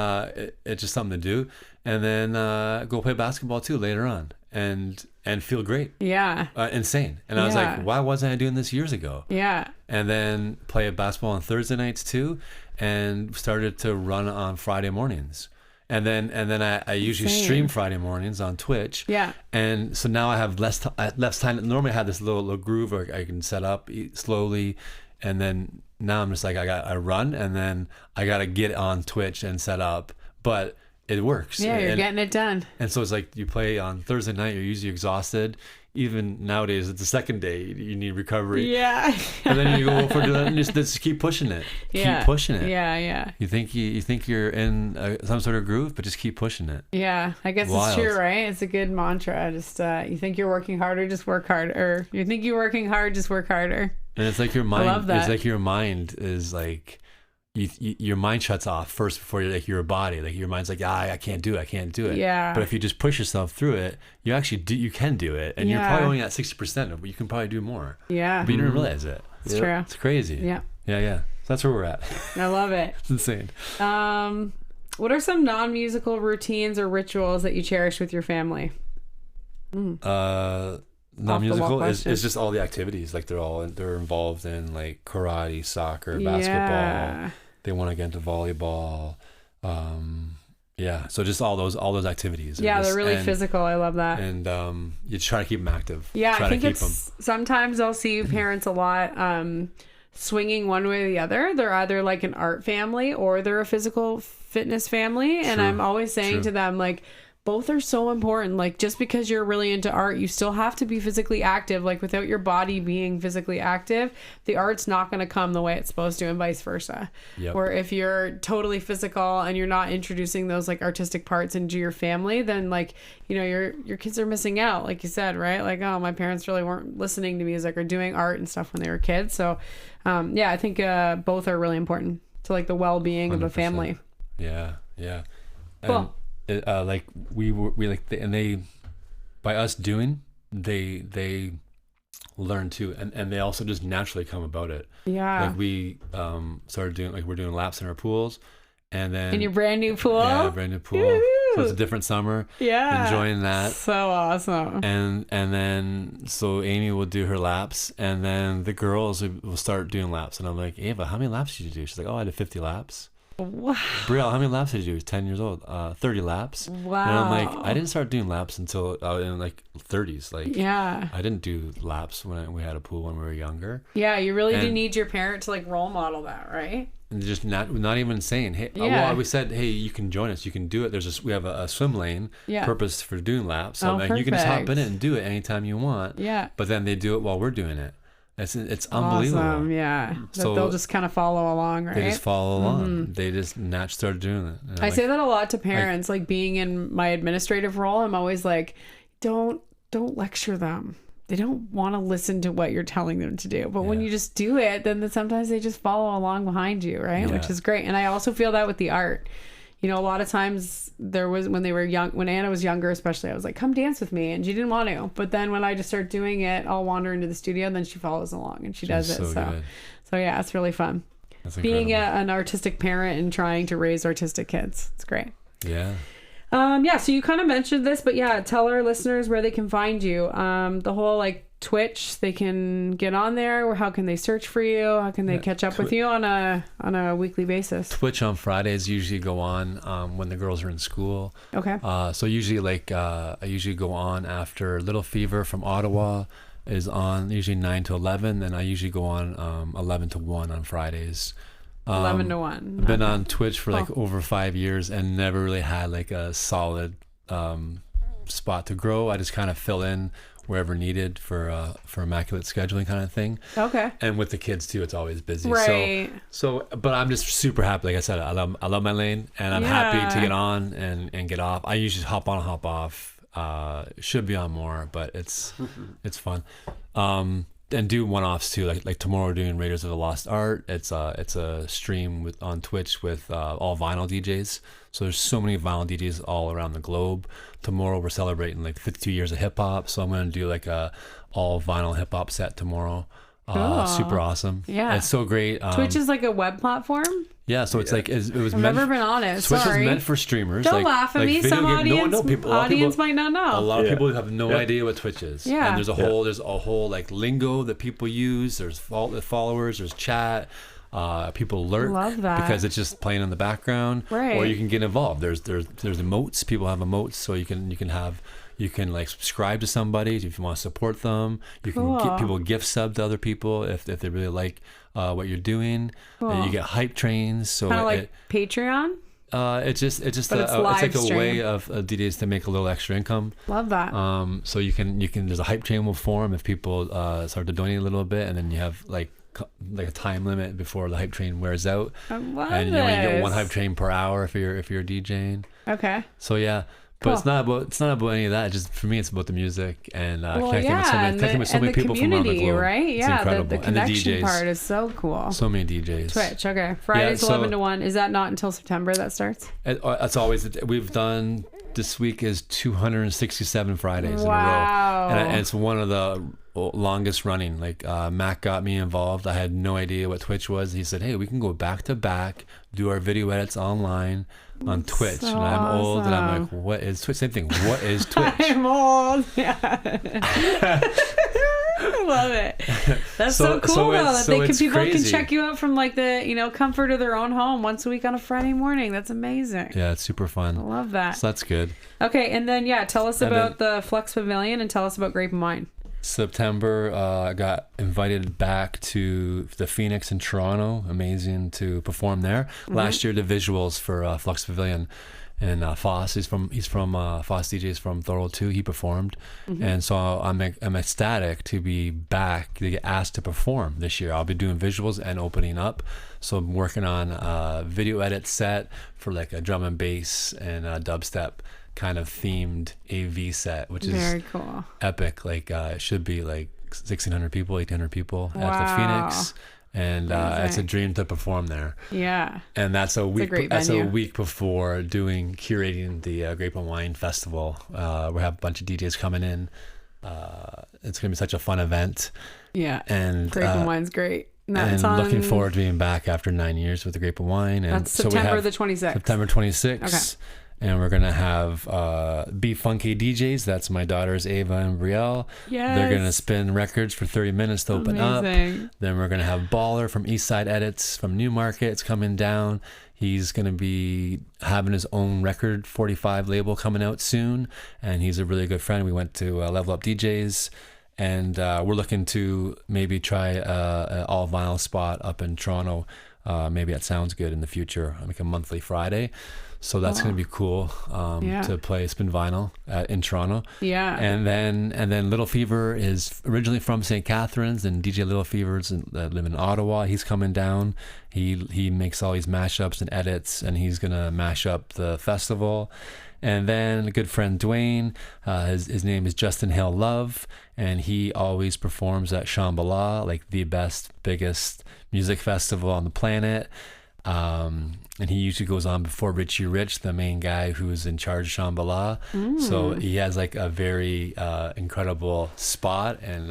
it's just something to do, and then go play basketball too later on, and feel great. Yeah. Insane. And I was like, why wasn't I doing this years ago? Yeah. And then play basketball on Thursday nights too, and started to run on Friday mornings. And then I usually stream Friday mornings on Twitch. Yeah. And so now I have less time. Normally I had this little groove where I can set up slowly, and then now I'm just like I run, and then I gotta get on Twitch and set up, but it works. Yeah, you're getting it done. And so it's like you play on Thursday night, you're usually exhausted. Even nowadays, it's the second day, you need recovery. Yeah. And then you go for that and just keep pushing it. Yeah. Keep pushing it. Yeah, yeah. You think you're in some sort of groove, but just keep pushing it. Yeah, I guess Wild. it's true, right? It's a good mantra. Just you think you're working harder, just work harder. Or you think you're working hard, just work harder. And it's like your mind. I love that. It's like your mind is like, your mind shuts off first before your body. Like your mind's like, I can't do it. Yeah. But if you just push yourself through it, you actually you can do it, and you're Yeah. probably only at 60% of it. You can probably do more. Yeah. But you didn't realize it. It's true. It's crazy. Yeah. Yeah. So that's where we're at. I love it. It's insane. What are some non-musical routines or rituals that you cherish with your family? Non-musical question. is just all the activities. Like they're involved in like karate, soccer, basketball. Yeah. They want to get into volleyball. Yeah. So just all those activities. Yeah, they're really physical. I love that. And you try to keep them active. Yeah, Try I think to keep it's sometimes I'll see parents a lot swinging one way or the other. They're either like an art family or they're a physical fitness family. And True. I'm always saying to them, like, both are so important. Like, just because you're really into art, you still have to be physically active. Like, without your body being physically active, the art's not going to come the way it's supposed to, and vice versa. Yep. Where if you're totally physical and you're not introducing those like artistic parts into your family, then like, your kids are missing out, like you said, right? Like, oh, my parents really weren't listening to music or doing art and stuff when they were kids. So, yeah, I think both are really important to like the well-being 100%. Of a family. Yeah. Cool. Like we like they by us doing they learn too, and they also just naturally come about it. Yeah. Like we started doing, like, we're doing laps in our pools, and then in your brand new pool. Yeah, brand new pool. Woo-hoo. So it's a different summer. Yeah. Enjoying that. So awesome. And then so Amy will do her laps, and then the girls will start doing laps, and I'm like, Ava, how many laps did you do? She's like, oh, I did 50 laps. Wow. Brielle, how many laps did you do? 10 years old. 30 laps. Wow. And I'm like, I didn't start doing laps until in like 30s. Like, yeah. I didn't do laps when we had a pool when we were younger. Yeah, you really do need your parent to like role model that, right? And just not even saying, hey, Yeah. we said, hey, you can join us, you can do it. We have a swim lane purpose for doing laps. So Oh, you can just hop in perfect. it and do it anytime you want. Yeah. But then they do it while we're doing it. It's unbelievable. Awesome, yeah. So they'll just kind of follow along, right? They just follow along. They just naturally started doing it. And I say that a lot to parents, like being in my administrative role, I'm always like, don't lecture them. They don't want to listen to what you're telling them to do. But when you just do it, then sometimes they just follow along behind you, right? Yeah. Which is great. And I also feel that with the art. A lot of times there was, when they were young, when Anna was younger especially, I was like, come dance with me, and she didn't want to. But then when I just start doing it, I'll wander into the studio, and then she follows along and she does it. so good. So yeah, it's really fun. That's being incredible. an artistic parent and trying to raise artistic kids. It's great. Yeah. Yeah, so you kind of mentioned this, but yeah, tell our listeners where they can find you. The whole like Twitch, they can get on there, or how can they search for you? How can they catch up with you on a weekly basis? Twitch on Fridays usually go on when the girls are in school. Okay. So usually I usually go on after Little Fever from Ottawa is on usually 9 to 11, and I usually go on 11 to 1 on Fridays. 11 to 1. Been on Twitch for like over 5 years and never really had like a solid spot to grow. I just kind of fill in wherever needed for immaculate scheduling kind of thing. Okay. And with the kids too, it's always busy. Right. So but I'm just super happy. Like I said, I love my lane, and I'm happy to get on and get off. I usually hop on and hop off. Should be on more, but it's fun. And do one-offs too. Like tomorrow we're doing Raiders of the Lost Art. It's a stream on Twitch with all vinyl DJs. So there's so many vinyl DJs all around the globe. Tomorrow we're celebrating like 52 years of hip hop. So I'm gonna do like a all vinyl hip hop set tomorrow. Cool. Super awesome. Yeah. It's so great. Twitch is like a web platform? Yeah, so it's like it was I've meant. never been on it. Twitch Sorry. was meant for streamers. Don't like, laugh at like me. video Some game- audience might not know. A lot of people have no idea what Twitch is. Yeah. And there's a whole like lingo that people use. There's followers. There's chat. People lurk. Love that. Because it's just playing in the background. Right. Or you can get involved. There's emotes. People have emotes, so you can like subscribe to somebody if you want to support them. You can get people gift sub to other people if they really like what you're doing. And you get hype trains. So Kind of like Patreon? it's just But it's like live a stream. way of DJs to make a little extra income. Love that. So you can there's a hype train will form if people start to donate a little bit, and then you have like a time limit before the hype train wears out. I love And you only get this. one hype train per hour if you're DJing. Okay. So yeah. But Cool. it's not about any of that. Just for me, it's about the music and Well, connecting with so many people from around the community, globe. right? It's Yeah, incredible. the And connection DJs. part is so cool. So many DJs. Twitch, okay. Fridays so- 11 to 1. Is that not until September that starts? That's always we've done. This week is 267 Fridays Wow. in a row, and it's one of the longest running. Like Mac got me involved. I had no idea what Twitch was. He said, "Hey, we can go back to back, do our video edits online on Twitch." So and I'm old, and I'm like, awesome. "What is Twitch?" Same thing. What is Twitch? I'm old. Yeah. I love it. That's so cool so though. it's- That so it's people can crazy. check you out from like the comfort of their own home once a week on a Friday morning. That's amazing. Yeah, it's super I fun. love that. So that's good. Okay, and then tell us And about the Flux Pavilion and tell us about Grape and Wine. September, I got invited back to the Phoenix in Toronto. Amazing to perform there. Last year, the visuals for Flux Pavilion, and Foss, he's from Foss DJs from Thorold too. He performed, and so I'm ecstatic to be back, to get asked to perform this year. I'll be doing visuals and opening up. So I'm working on a video edit set for like a drum and bass and a dubstep kind of themed AV set, which is Very cool. epic. Like it should be like 1,600 people, 1,800 people at the Wow. Phoenix, and it's a dream to perform there. Yeah. And that's a week. great That's venue. a week before curating the Grape and Wine Festival. We have a bunch of DJs coming in. It's gonna be such a fun event, Yeah. and Grape and Wine's great. And that's and on, looking forward to being back after 9 years with the Grape and Wine. And That's so we September have the 26th. September 26th. And we're gonna have Be Funky DJs. That's my daughters Ava and Brielle. Yes. They're gonna spin records for 30 minutes to open up. Amazing. Then we're gonna have Baller from Eastside Edits from Newmarket. It's coming down. He's gonna be having his own record 45 label coming out soon, and he's a really good friend. We went to Level Up DJs, and we're looking to maybe try an all vinyl spot up in Toronto. Maybe that sounds good in the future, like a monthly Friday. So that's going to be cool to play spin vinyl in Toronto. Yeah. And then Little Fever is originally from St. Catharines, and DJ Little Fever's live in Ottawa. He's coming down. He makes all these mashups and edits, and he's gonna mash up the festival. And then a good friend Dwayne, his name is Justin Hale Love, and he always performs at Shambhala, like the best, biggest music festival on the planet. And he usually goes on before Richie Rich, the main guy who's in charge of Shambhala. So he has like a very incredible spot and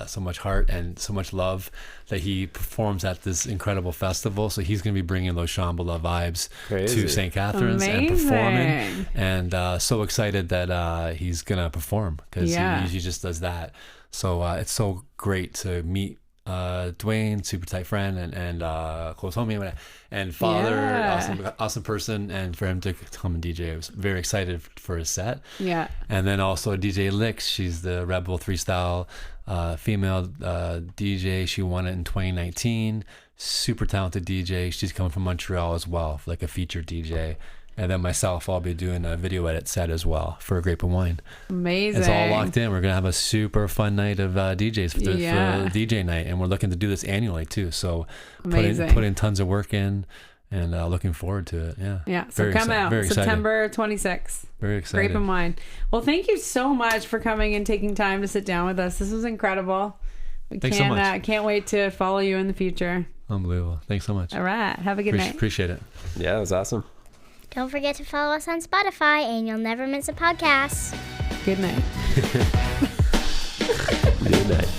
so much heart and so much love that he performs at this incredible festival. So he's going to be bringing those Shambhala vibes to St. Catharines and performing. And so excited that he's going to perform because he usually just does that. So it's so great to meet Dwayne, super tight friend and close homie and father, awesome person, and for him to come and DJ, I was very excited for his set. And then also DJ Licks, she's the Rebel 3-style female DJ. She won it in 2019. Super talented DJ. She's coming from Montreal as well, like a featured DJ. And then myself, I'll be doing a video edit set as well for a Grape and Wine. Amazing. It's all locked in. We're going to have a super fun night of DJs for DJ night. And we're looking to do this annually too. So putting tons of work in and looking forward to it. Yeah. So come out September 26th. Very excited. Grape and Wine. Well, thank you so much for coming and taking time to sit down with us. This was incredible. Thanks so much. Can't wait to follow you in the future. Unbelievable. Thanks so much. All right. Have a good night. Appreciate it. Yeah, it was awesome. Don't forget to follow us on Spotify and you'll never miss a podcast. Good night. Good night.